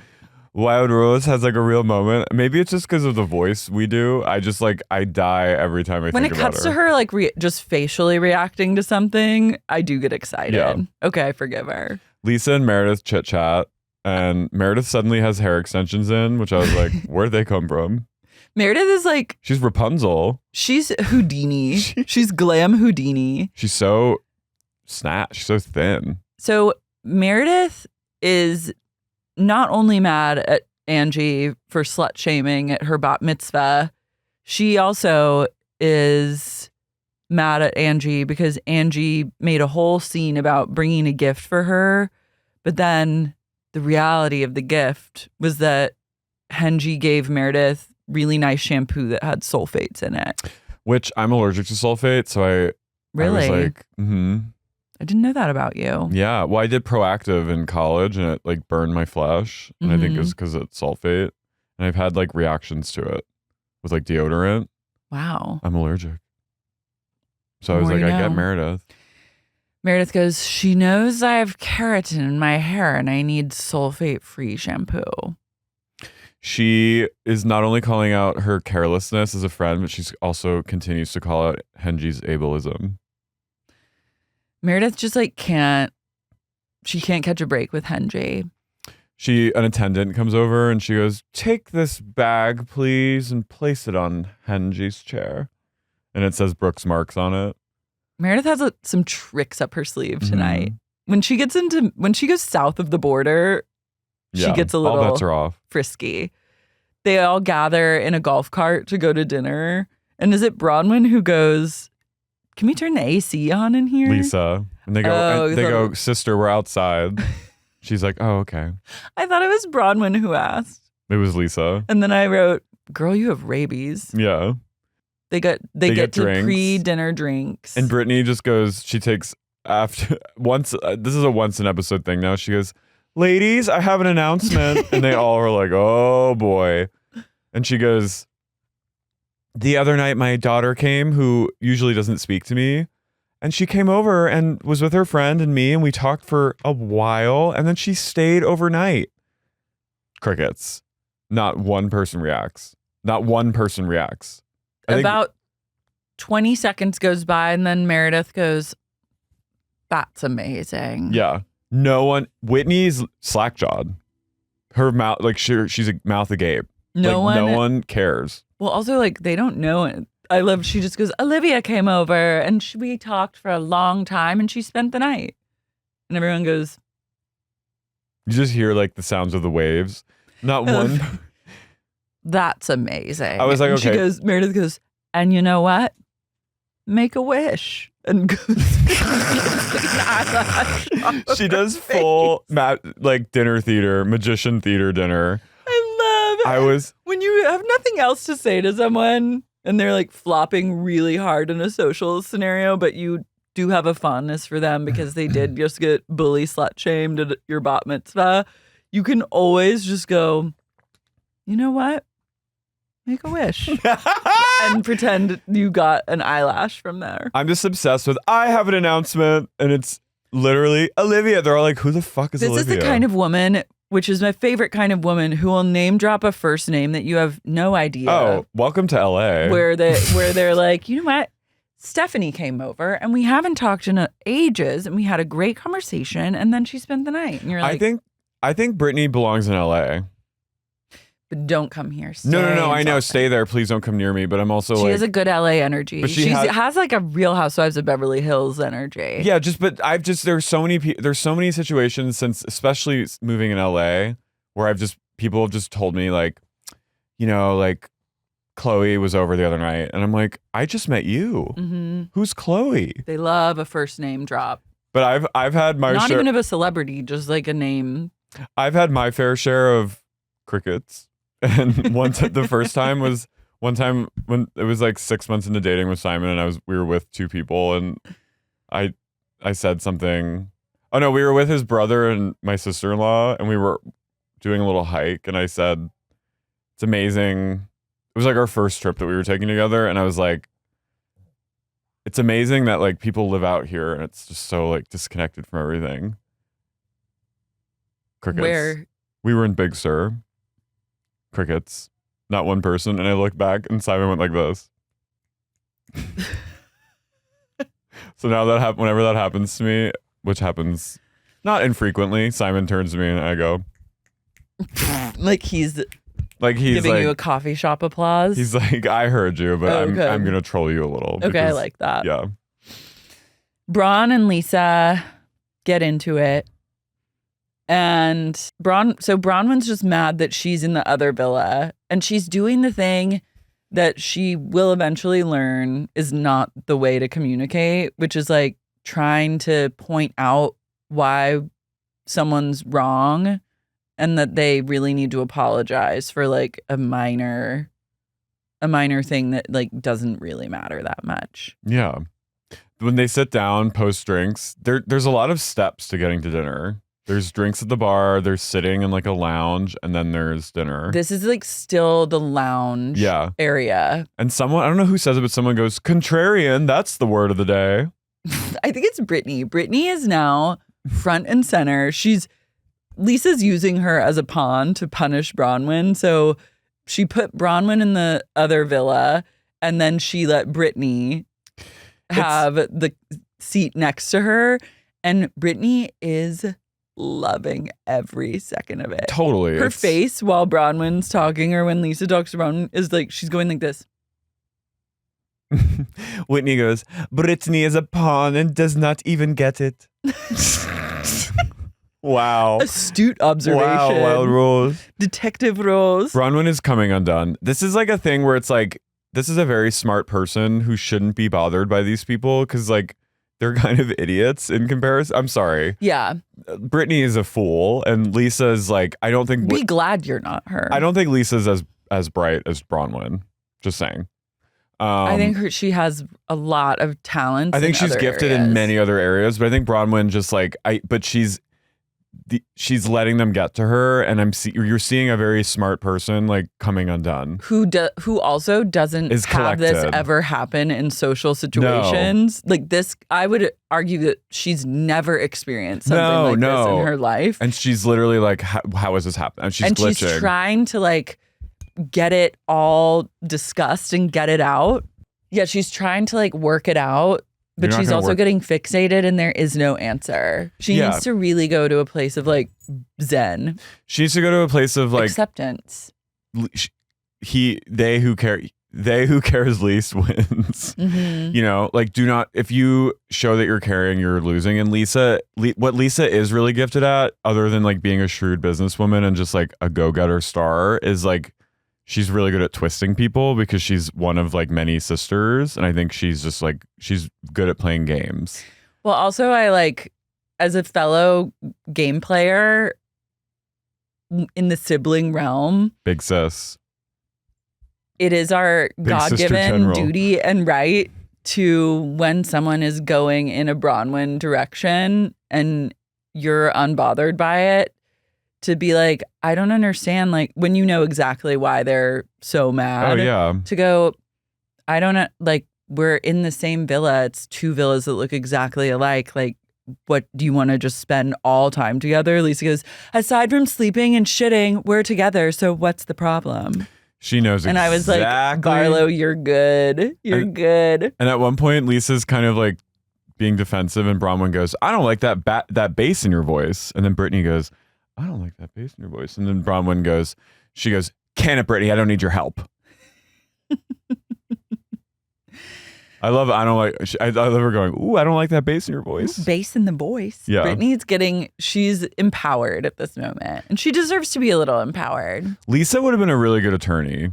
Wild Rose has like a real moment. Maybe it's just because of the voice we do. I die every time I think about her. When it cuts to her like just facially reacting to something, I do get excited. Yeah. Okay, I forgive her. Lisa and Meredith chit chat, and Meredith suddenly has hair extensions in, which I was like, where'd they come from? Meredith is like, she's Rapunzel. She's Houdini. She's glam Houdini. She's so snatched. She's so thin. So Meredith is not only mad at Angie for slut shaming at her bat mitzvah, she also is mad at Angie because Angie made a whole scene about bringing a gift for her. But then the reality of the gift was that Hengie gave Meredith really nice shampoo that had sulfates in it. Which I'm allergic to sulfate, so I was like, I didn't know that about you. Yeah. Well, I did Proactive in college and it like burned my flesh. And I think it was because it's sulfate. And I've had like reactions to it with like deodorant. Wow. I'm allergic. So I was like, I get Meredith. Meredith goes, she knows I have keratin in my hair and I need sulfate-free shampoo. She is not only calling out her carelessness as a friend, but she's also continues to call out Hengie's ableism. Meredith just like can't catch a break with Hengie. An attendant comes over and she goes, take this bag, please, and place it on Hengie's chair. And it says Brooks Marks on it. Meredith has some tricks up her sleeve tonight. When she goes south of the border, she gets a little all bets are off. Frisky. They all gather in a golf cart to go to dinner. And is it Bronwyn who goes, can we turn the AC on in here? Lisa. And they go, sister, we're outside. She's like, oh, okay. I thought it was Bronwyn who asked. It was Lisa. And then I wrote, girl, you have rabies. Yeah. They get to drinks. pre-dinner drinks. And Britani just goes, she takes after once, this is a once an episode thing now. She goes, ladies, I have an announcement. And they all were like, oh boy. And she goes, the other night my daughter came who usually doesn't speak to me. And she came over and was with her friend and me. And we talked for a while. And then she stayed overnight. Crickets. Not one person reacts. About 20 seconds goes by and then Meredith goes, that's amazing. Yeah. No one, Whitney's slack-jawed. Her mouth, like she's a mouth agape. No one cares. Well, also like they don't know it. She just goes, Olivia came over and we talked for a long time and she spent the night. And everyone goes. You just hear like the sounds of the waves. Not one. That's amazing. I was like, okay. Meredith goes, and you know what? Make a wish. And goes, she does full magician theater dinner. I love it. When you have nothing else to say to someone and they're like flopping really hard in a social scenario, but you do have a fondness for them because they did just get bully slut shamed at your bat mitzvah, you can always just go, you know what? Make a wish and pretend you got an eyelash from there. I'm just obsessed with, I have an announcement, and it's literally Olivia. They're all like, who the fuck is Olivia? This is the kind of woman, which is my favorite kind of woman, who will name drop a first name that you have no idea. Oh, welcome to LA. Where they're like, you know what? Stephanie came over and we haven't talked in ages and we had a great conversation and then she spent the night. And you're like, I think Britani belongs in LA. But don't come here. No. I know. Stay there. Please don't come near me. But I'm also she has a good LA energy. But she has like a Real Housewives of Beverly Hills energy. Yeah, there's so many situations since, especially moving in LA, where people have just told me like, you know, like Chloe was over the other night, and I'm like, I just met you. Mm-hmm. Who's Chloe? They love a first name drop. But I've had my not share, even of a celebrity, just like a name. I've had my fair share of crickets. And the first time was One time when it was like 6 months into dating with Simon, and we were with two people, and I said something. Oh no, we were with his brother and my sister-in-law, and we were doing a little hike, and I said, "It's amazing." It was like our first trip that we were taking together, and I was like, "It's amazing that like people live out here, and it's just so like disconnected from everything." Crickets. Where? We were in Big Sur. Crickets. Not one person. And I looked back and Simon went like this. So now whenever that happens to me, which happens not infrequently, Simon turns to me and I go. Like he's giving you a coffee shop applause. He's like, I heard you, but I'm going to troll you a little. Okay, I like that. Yeah. Bron and Lisa get into it. And Bronwyn's just mad that she's in the other villa and she's doing the thing that she will eventually learn is not the way to communicate, which is like trying to point out why someone's wrong and that they really need to apologize for like a minor thing that like doesn't really matter that much. Yeah. When they sit down post drinks, there's a lot of steps to getting to dinner. There's drinks at the bar, there's sitting in like a lounge, and then there's dinner. This is like still the lounge area. And someone, I don't know who says it, but someone goes, contrarian, that's the word of the day. I think it's Britani. Britani is now front and center. Lisa's using her as a pawn to punish Bronwyn. So she put Bronwyn in the other villa, and then she let Britani have the seat next to her. And Britani is loving every second of it. Totally. Her face while Bronwyn's talking or when Lisa talks to Bronwyn is like, she's going like this. Whitney goes, Britani is a pawn and does not even get it. Wow. Astute observation. Wow, Wild Rose. Detective Rose. Bronwyn is coming undone. This is like a thing where it's like, this is a very smart person who shouldn't be bothered by these people because like, they're kind of idiots in comparison. I'm sorry. Yeah. Britani is a fool, and Lisa is like, I don't think... Be glad you're not her. I don't think Lisa's as bright as Bronwyn. Just saying. I think she has a lot of talent. I think she's gifted in many other areas, but I think Bronwyn just like... But she's letting them get to her, and you're seeing a very smart person like coming undone. Who also doesn't have this ever happen in social situations. No. Like this, I would argue that she's never experienced something this in her life. And she's literally like, how is this happening? And she's glitching. She's trying to like get it all discussed and get it out. Yeah, she's trying to like work it out. But she's also getting fixated and there is no answer. She needs to really go to a place of like zen. She needs to go to a place of like acceptance. They who cares least wins. Mm-hmm. You know, like if you show that you're caring, you're losing. And what Lisa is really gifted at, other than like being a shrewd businesswoman and just like a go-getter star, is like she's really good at twisting people because she's one of like many sisters. And I think she's just like, she's good at playing games. Well, also I like, as a fellow game player in the sibling realm. Big sis. It is our God-given duty and right to, when someone is going in a Bronwyn direction and you're unbothered by it, to be like, I don't understand, like, when you know exactly why they're so mad. Oh, yeah. To go, I don't know, like, we're in the same villa. It's two villas that look exactly alike. Like, what, do you want to just spend all time together? Lisa goes, aside from sleeping and shitting, we're together. So what's the problem? She knows exactly. And I was like, Barlow, you're good. You're good. And at one point, Lisa's kind of like being defensive and Bronwyn goes, I don't like that bass in your voice. And then Britani goes, I don't like that bass in your voice. And then Bronwyn goes, can it, Britani? I don't need your help. I love her going, ooh, I don't like that bass in your voice. Ooh, bass in the voice. Yeah. She's empowered at this moment. And she deserves to be a little empowered. Lisa would have been a really good attorney.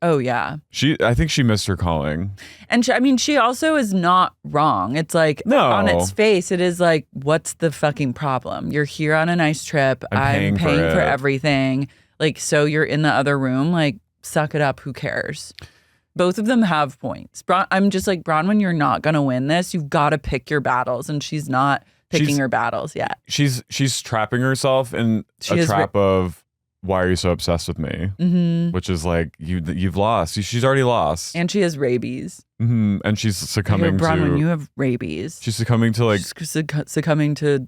Oh, yeah. I think she missed her calling. And she also is not wrong. It's like, on its face, it is like, what's the fucking problem? You're here on a nice trip. I'm paying for everything. Like, so you're in the other room. Like, suck it up. Who cares? both of them have points. I'm just like, Bronwyn, you're not going to win this. You've got to pick your battles. And she's not picking her battles yet. She's trapping herself in a trap of, why are you so obsessed with me? Mm-hmm. Which is like, you've lost. She's already lost. And she has rabies. Mm-hmm. And she's succumbing Bronwyn, you have rabies. She's succumbing to like... succumbing to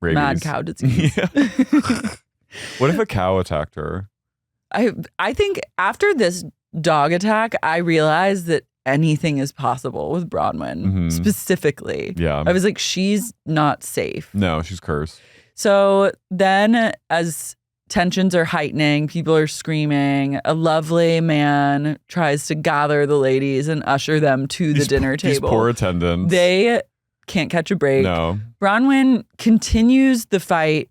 rabies. Mad cow disease. Yeah. What if a cow attacked her? I think after this dog attack, I realized that anything is possible with Bronwyn, specifically. Yeah. I was like, she's not safe. No, she's cursed. So then as tensions are heightening, people are screaming, a lovely man tries to gather the ladies and usher them to the dinner table. These poor attendants. They can't catch a break. No. Bronwyn continues the fight,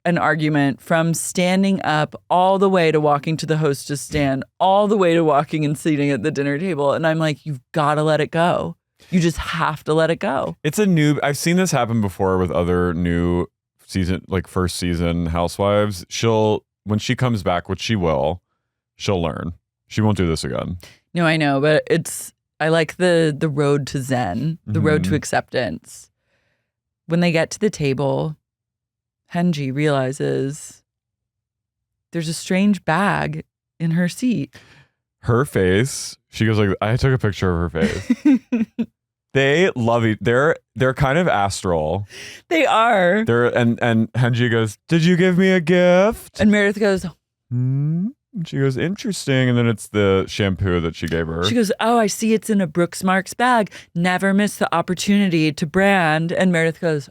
an argument, from standing up all the way to walking to the hostess stand, all the way to walking and seating at the dinner table. And I'm like, you've got to let it go. You just have to let it go. I've seen this happen before with other new season, like first season housewives. When she comes back, which she will, she'll learn. She won't do this again. No, I know, but I like the road to Zen, the road to acceptance. When they get to the table, Hengie realizes there's a strange bag in her seat. Her face, she goes like, I took a picture of her face. They love it. They're kind of astral. They are. And Hengie goes, did you give me a gift? And Meredith goes, And she goes, interesting. And then it's the shampoo that she gave her. She goes, oh, I see it's in a Brooks Marks bag. Never miss the opportunity to brand. And Meredith goes,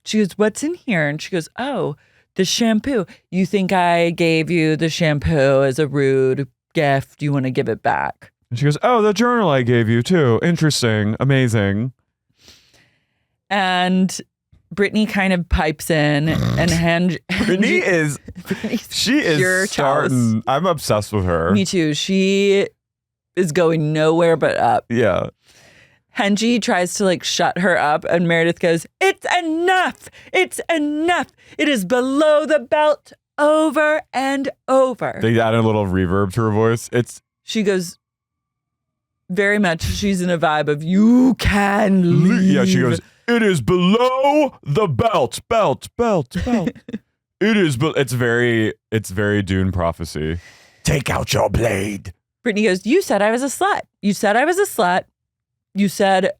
She goes, what's in here? And she goes, oh, the shampoo. You think I gave you the shampoo as a rude gift? You want to give it back? And she goes, oh, the journal I gave you too. Interesting. Amazing. And Britani kind of pipes in and Britani is starting. I'm obsessed with her. Me too. She is going nowhere but up. Yeah. Hengie tries to like shut her up and Meredith goes, it's enough. It's enough. It is below the belt over and over. They add a little reverb to her voice. She goes, very much, she's in a vibe of, you can leave. Yeah, she goes, it is below the belt. It's very Dune prophecy. Take out your blade. Britani goes, you said I was a slut. You said I was a slut. You said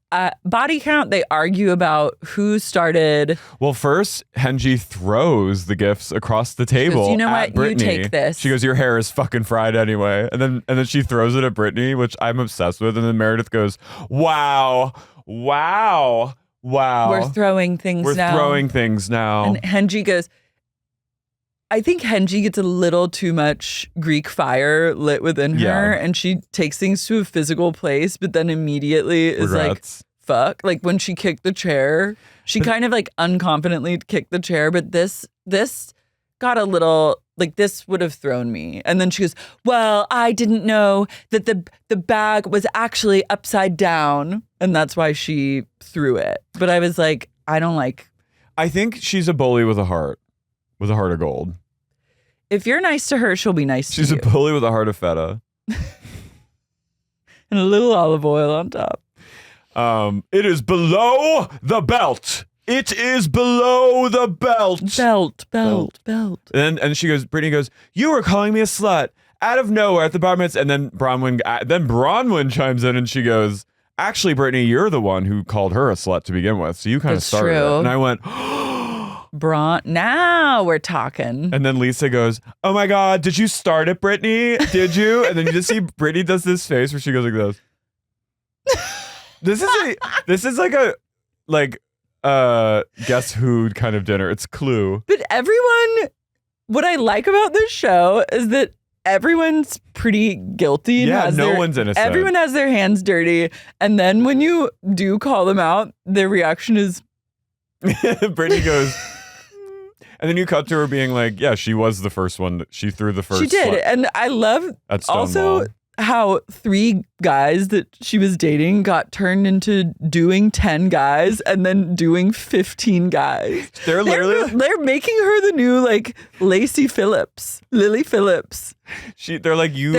body count. They argue about who started. Well, first, Hengie throws the gifts across the table. Goes, you know what? Britani. You take this. She goes, your hair is fucking fried anyway. And then she throws it at Britani, which I'm obsessed with. And then Meredith goes, wow. We're throwing things now. And Hengie goes, I think Hengie gets a little too much Greek fire lit within her, and she takes things to a physical place, but then immediately is Regrets. like, fuck. Like when she kicked the chair, she kind of like unconfidently kicked the chair, but this got a little, like this would have thrown me. And then she goes, well, I didn't know that the bag was actually upside down, and that's why she threw it. But I was like, I think she's a bully with a heart of gold. If you're nice to her, she'll be nice to you. She's a bully with a heart of feta. And a little olive oil on top. It is below the belt. It is below the belt. Belt. And she goes, Britani goes, you were calling me a slut out of nowhere at the bar mitzvah. And then Bronwyn chimes in and she goes, actually, Britani, you're the one who called her a slut to begin with. So you kind of started it. And I went, now we're talking. And then Lisa goes, oh my God, did you start it, Britani? Did you? And then you just see Britani does this face where she goes like this. This is like a guess who kind of dinner. It's Clue. But what I like about this show is that everyone's pretty guilty. Yeah, no one's innocent. Everyone has their hands dirty. And then when you do call them out, their reaction is Britani goes, and then you cut to her being like, yeah, she was the first one. She threw the first. She did. slut and I love at Stonewall. how 3 guys that she was dating got turned into doing 10 guys and then doing 15 guys. They're literally they're making her the new like Lily Phillips. They're like you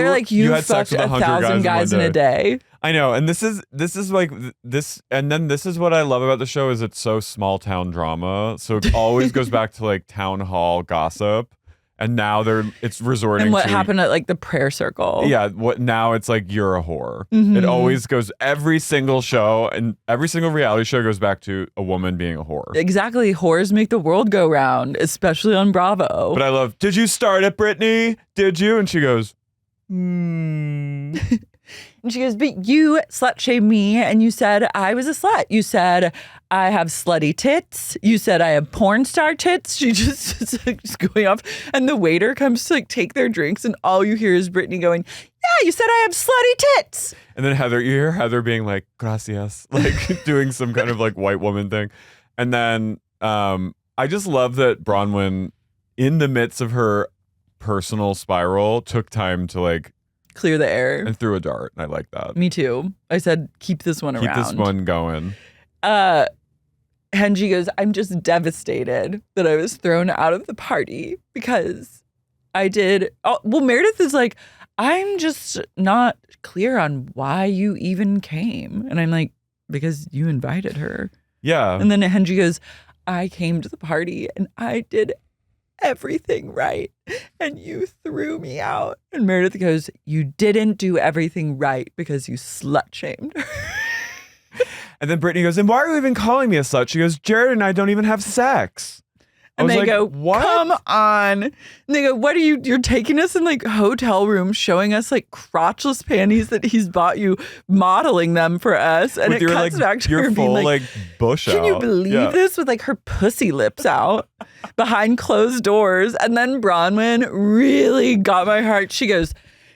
had sex fucked with 1,000 guys in a day. I know, and this is like this, and then this is what I love about the show is it's so small town drama. So it always goes back to like town hall gossip, and now it's resorting. And what to, happened at like the prayer circle? Yeah, what now? It's like you're a whore. Mm-hmm. It always goes every single show and every single reality show goes back to a woman being a whore. Exactly, whores make the world go round, especially on Bravo. But I love. Did you start it, Britani? Did you? And she goes, And she goes, but you slut shamed me and you said I was a slut. You said I have slutty tits. You said I have porn star tits. She just just going off. And the waiter comes to like take their drinks and all you hear is Britani going, yeah, you said I have slutty tits. and then you hear Heather being like, gracias, like doing some kind of like white woman thing. And then I just love that Bronwyn, in the midst of her personal spiral, took time to like Clear the air. and threw a dart. And I like that. Me too. I said, keep this one around. Keep this one going. Hengie goes, I'm just devastated that I was thrown out of the party because I did. Oh, well, Meredith is like, I'm just not clear on why you even came. And I'm like, because you invited her. Yeah. And then Hengie goes, I came to the party and I did everything right. And you threw me out. And Meredith goes, you didn't do everything right because you slut shamed her. And then Britani goes, and why are you even calling me a slut? She goes, Jared and I don't even have sex. And they like, go, what? come on. And they go, what are you're taking us in like hotel rooms, showing us like crotchless panties that he's bought you, modeling them for us. And With it your, cuts back to her your being full like, bush can out. you believe this? With like her pussy lips out behind closed doors. And then Bronwyn really got my heart. She goes,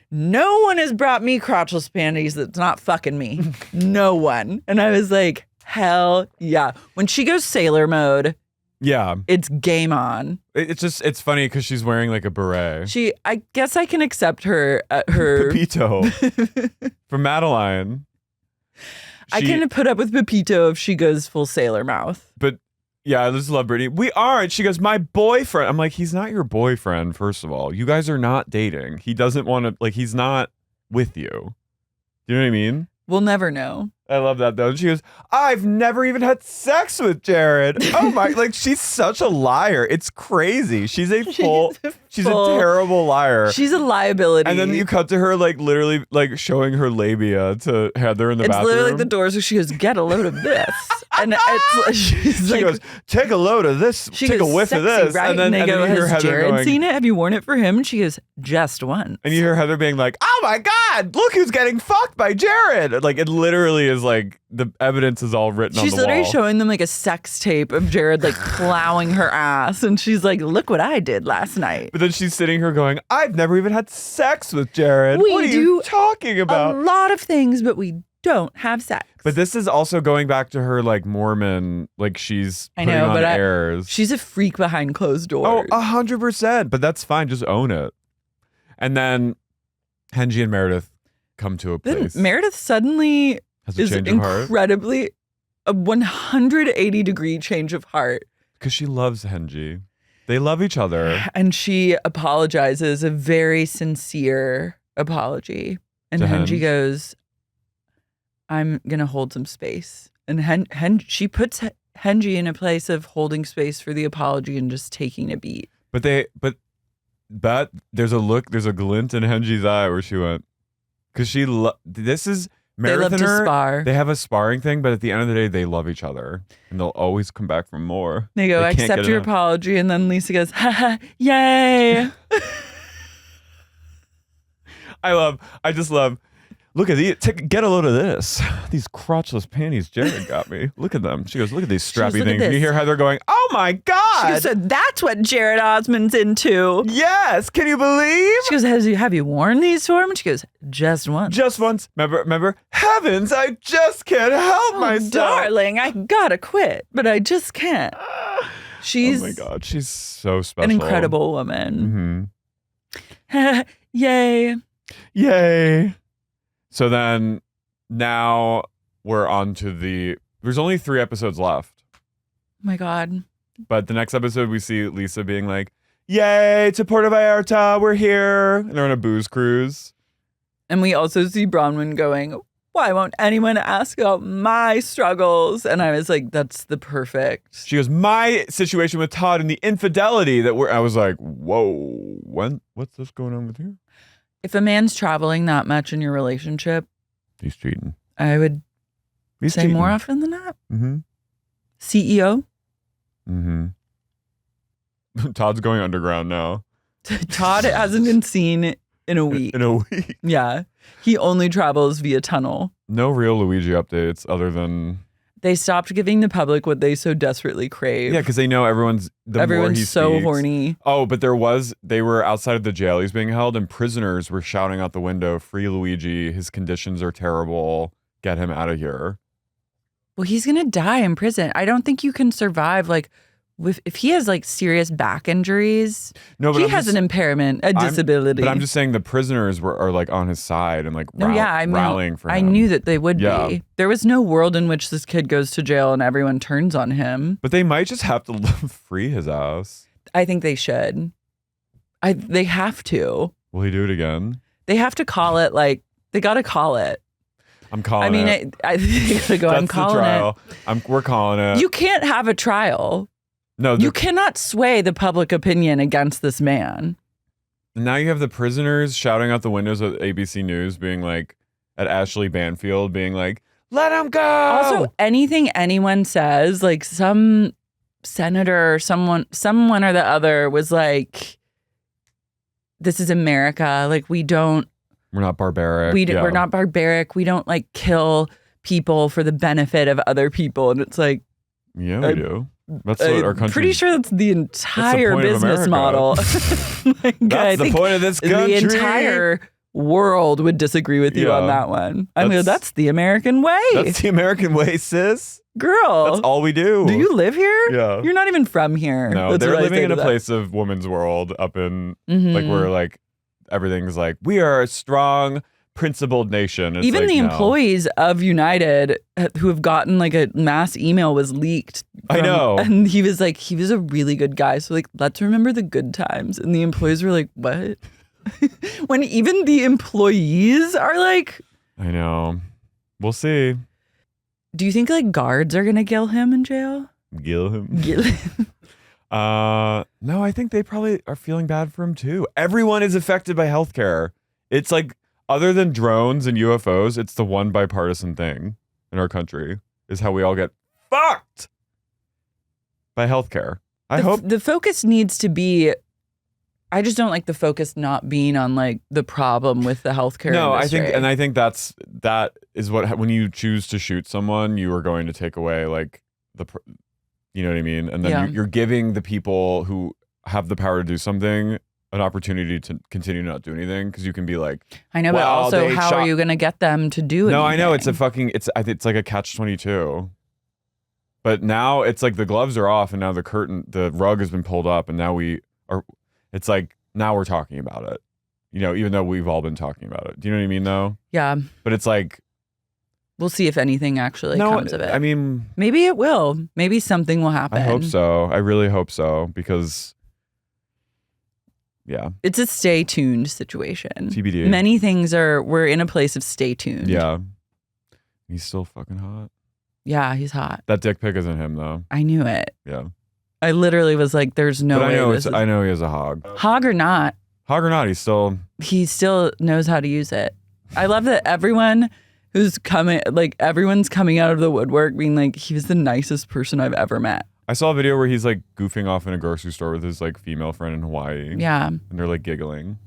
no one has brought me crotchless panties that's not fucking me. No one. And I was like, hell yeah. When she goes sailor mode, Yeah. it's game on. It's funny because she's wearing like a beret. I guess I can accept her Pepito from Madeline. I can put up with Pepito if she goes full sailor mouth. But yeah, I just love Britani. We aren't. She goes, my boyfriend. I'm like, he's not your boyfriend, first of all. You guys are not dating. He doesn't want to, like, he's not with you. You know what I mean? We'll never know. I love that though. And she goes, I've never even had sex with Jared. Oh my, like she's such a liar. It's crazy. She's a terrible liar. She's a liability. And then you cut to her like literally like showing her labia to Heather in the bathroom. It's literally like the doors where she goes, get a load of this. And she goes, take a load of this, take a whiff of this. Right? And then they go, you hear has Heather Jared going, seen it? Have you worn it for him? And she goes, just once. and you hear Heather being like, oh my God, look who's getting fucked by Jared. Like it literally is like the evidence is all written on the wall. She's literally showing them like a sex tape of Jared like plowing her ass. And she's like, look what I did last night. But then she's sitting here going, I've never even had sex with Jared. We what are you talking about? A lot of things, but we don't have sex. But this is also going back to her like Mormon, like she's putting on airs. She's a freak behind closed doors. Oh, 100%. But that's fine. Just own it. And then Hengie and Meredith come to a place. Then Meredith suddenly is incredibly a 180-degree change of heart. Because she loves Hengie. They love each other. And she apologizes, a very sincere apology. And Hengie goes, I'm going to hold some space. And she puts Hengie in a place of holding space for the apology and just taking a beat. But there's a glint in Hengie's eye where she went, because this is Meredith and her, spar. They have a sparring thing, but at the end of the day, they love each other. And they'll always come back for more. They go, I accept your apology. And then Lisa goes, ha ha, yay. I just love, look at these, get a load of this. These crotchless panties Jared got me. Look at them. She goes, look at these strappy things. And you hear Heather going, oh my God. She said, that's what Jared Osmond's into. Yes. Can you believe? She goes, have you worn these for him? And she goes, just once. Just once. Remember? Heavens, I just can't help myself. Darling, I gotta quit, but I just can't. She's oh my God. She's so special. An incredible woman. Mm-hmm. Yay. Yay. So then now we're on to there's only 3 episodes left. Oh my God. But the next episode we see Lisa being like, yay, to Puerto Vallarta, we're here. And they're on a booze cruise. And we also see Bronwyn going, why won't anyone ask about my struggles? And I was like, that's the perfect. She goes, my situation with Todd and the infidelity that I was like, whoa, what's this going on with you? If a man's traveling that much in your relationship, he's cheating. I would He's say cheating. more often than that. Mm-hmm. CEO. Mm-hmm. Todd's going underground now. Todd hasn't been seen in a week. In a week. Yeah. He only travels via tunnel. No real Luigi updates other than... They stopped giving the public what they so desperately crave. Yeah, because they know everyone's so speaks. horny. Oh, but they were outside of the jail he's being held, and prisoners were shouting out the window, free Luigi, his conditions are terrible, get him out of here. Well, he's going to die in prison. I don't think you can survive, like, if he has, like, serious back injuries. No, but he has an impairment, a disability. But I'm just saying the prisoners are like on his side and like rallying for him. I knew that they would Yeah. be. There was no world in which this kid goes to jail and everyone turns on him. But they might just have to free his ass. I think they should. They have to. Will he do it again? They have to call it, like, they got to call it. I'm calling it. I think they gotta go. That's I'm calling the trial. We're calling it. You can't have a trial. No, you cannot sway the public opinion against this man. Now you have the prisoners shouting out the windows of ABC News, being like, at Ashley Banfield, being like, let him go. Also, anything anyone says, like some senator or someone or the other was like, this is America. Like, we're not barbaric. We're not barbaric. We don't like kill people for the benefit of other people. And it's like, yeah, we do. That's what our country. Pretty sure that's the entire business model. Like, that's the point of this country. The entire world would disagree with you on that one. I mean, that's the American way. That's the American way, sis. Girl. That's all we do. Do you live here? Yeah. You're not even from here. No, they're living in a place of woman's world up in, like, where, like, everything's like, we are a strong, principled nation. It's even like, the employees of United who have gotten like a mass email was leaked. I know. And he was like, he was a really good guy. So like, let's remember the good times. And the employees were like, what? When even the employees are like, I know. We'll see. Do you think like guards are going to gill him in jail? Gill him? Gill him. No, I think they probably are feeling bad for him too. Everyone is affected by healthcare. It's like, other than drones and UFOs, it's the one bipartisan thing in our country is how we all get fucked by healthcare. I hope the focus needs to be. I just don't like the focus not being on like the problem with the healthcare. No, industry. I think that is what, when you choose to shoot someone, you are going to take away like you know what I mean, and then you're giving the people who have the power to do something an opportunity to continue to not do anything, because you can be like, I know, but also how are you going to get them to do it? No, I know it's it's like a catch-22. But now it's like the gloves are off, and now the rug has been pulled up, and now it's like now we're talking about it. You know, even though we've all been talking about it. Do you know what I mean, though? Yeah. But it's like, we'll see if anything actually comes of it. I mean, maybe it will. Maybe something will happen. I hope so. I really hope so, because. Yeah. It's a stay tuned situation. TBD. Many things we're in a place of stay tuned. Yeah. He's still fucking hot. Yeah, he's hot. That dick pic isn't him though. I knew it. Yeah. I literally was like, there's no way. I know he has a hog. Hog or not. Hog or not, he still knows how to use it. I love that everyone's coming out of the woodwork being like, he was the nicest person I've ever met. I saw a video where he's like goofing off in a grocery store with his like female friend in Hawaii. Yeah. And they're like giggling.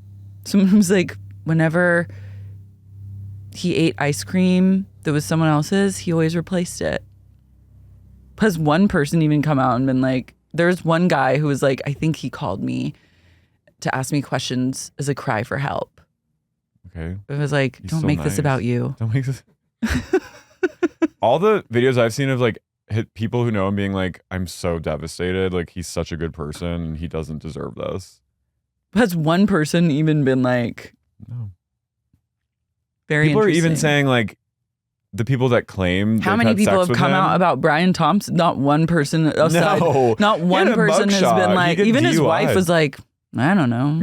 Sometimes like whenever he ate ice cream that was someone else's, he always replaced it. Has one person even come out and been like, there's one guy who was like, I think he called me to ask me questions as a cry for help. Okay. It was like, don't make this about you. Don't make this. All the videos I've seen of like people who know him being like, I'm so devastated. Like, he's such a good person and he doesn't deserve this. Has one person even been like, no. Very People are even interesting. saying like the people that claim How they've many had people sex have with come him, out about Brian Thompson? Not one person aside. No. Not He one had a person has mugshot. been He like, got even his wife DUI'd. was like, I don't know.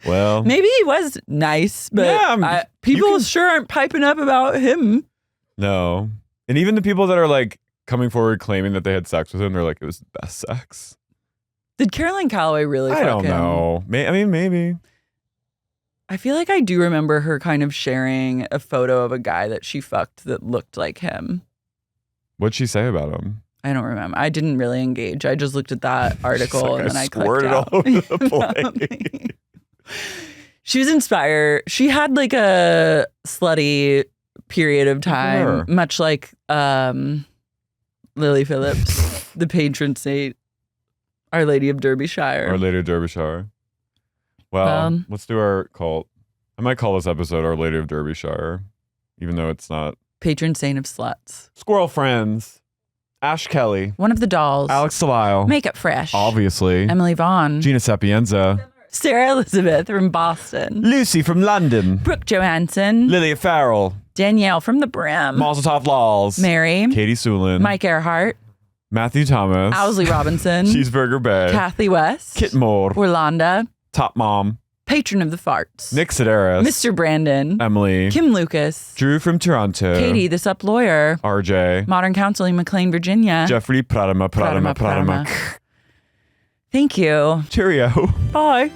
Well, Maybe he was nice, but Yeah, people sure aren't piping up about him. no. And even the people that are like coming forward claiming that they had sex with him, they're like, it was the best sex. Did Caroline Calloway really I fuck don't him? know. I mean, maybe. I feel like I do remember her kind of sharing a photo of a guy that she fucked that looked like him. What'd she say about him? I don't remember. I didn't really engage. I just looked at that article like, and then I I squirted clicked out. all over the place. She was inspired. She had like a slutty period of time, her. much like Lily Phillips, the patron saint, Our Lady of Derbyshire. Our Lady of Derbyshire. Well, let's do our cult. I might call this episode Our Lady of Derbyshire, even though it's not. Patron saint of sluts. Squirrel Friends. Ash Kelly. One of the dolls. Alex Delisle. Makeup Fresh. Obviously. Emily Vaughn. Gina Sapienza. Sarah Elizabeth from Boston. Lucy from London. Brooke Johansson. Lily Farrell. Danielle from the Brim. Mazel Tov Laws. Mary. Katie Sulin. Mike Earhart. Matthew Thomas. Owsley Robinson. Cheeseburger Bay. Kathy West. Kit Moore. Orlando. Top Mom. Patron of the Farts. Nick Sedaris. Mr. Brandon. Emily. Kim Lucas. Drew from Toronto. Katie, the Sup Lawyer. RJ. Modern Counseling, McLean, Virginia. Jeffrey Pradama. Thank you. Cheerio. Bye.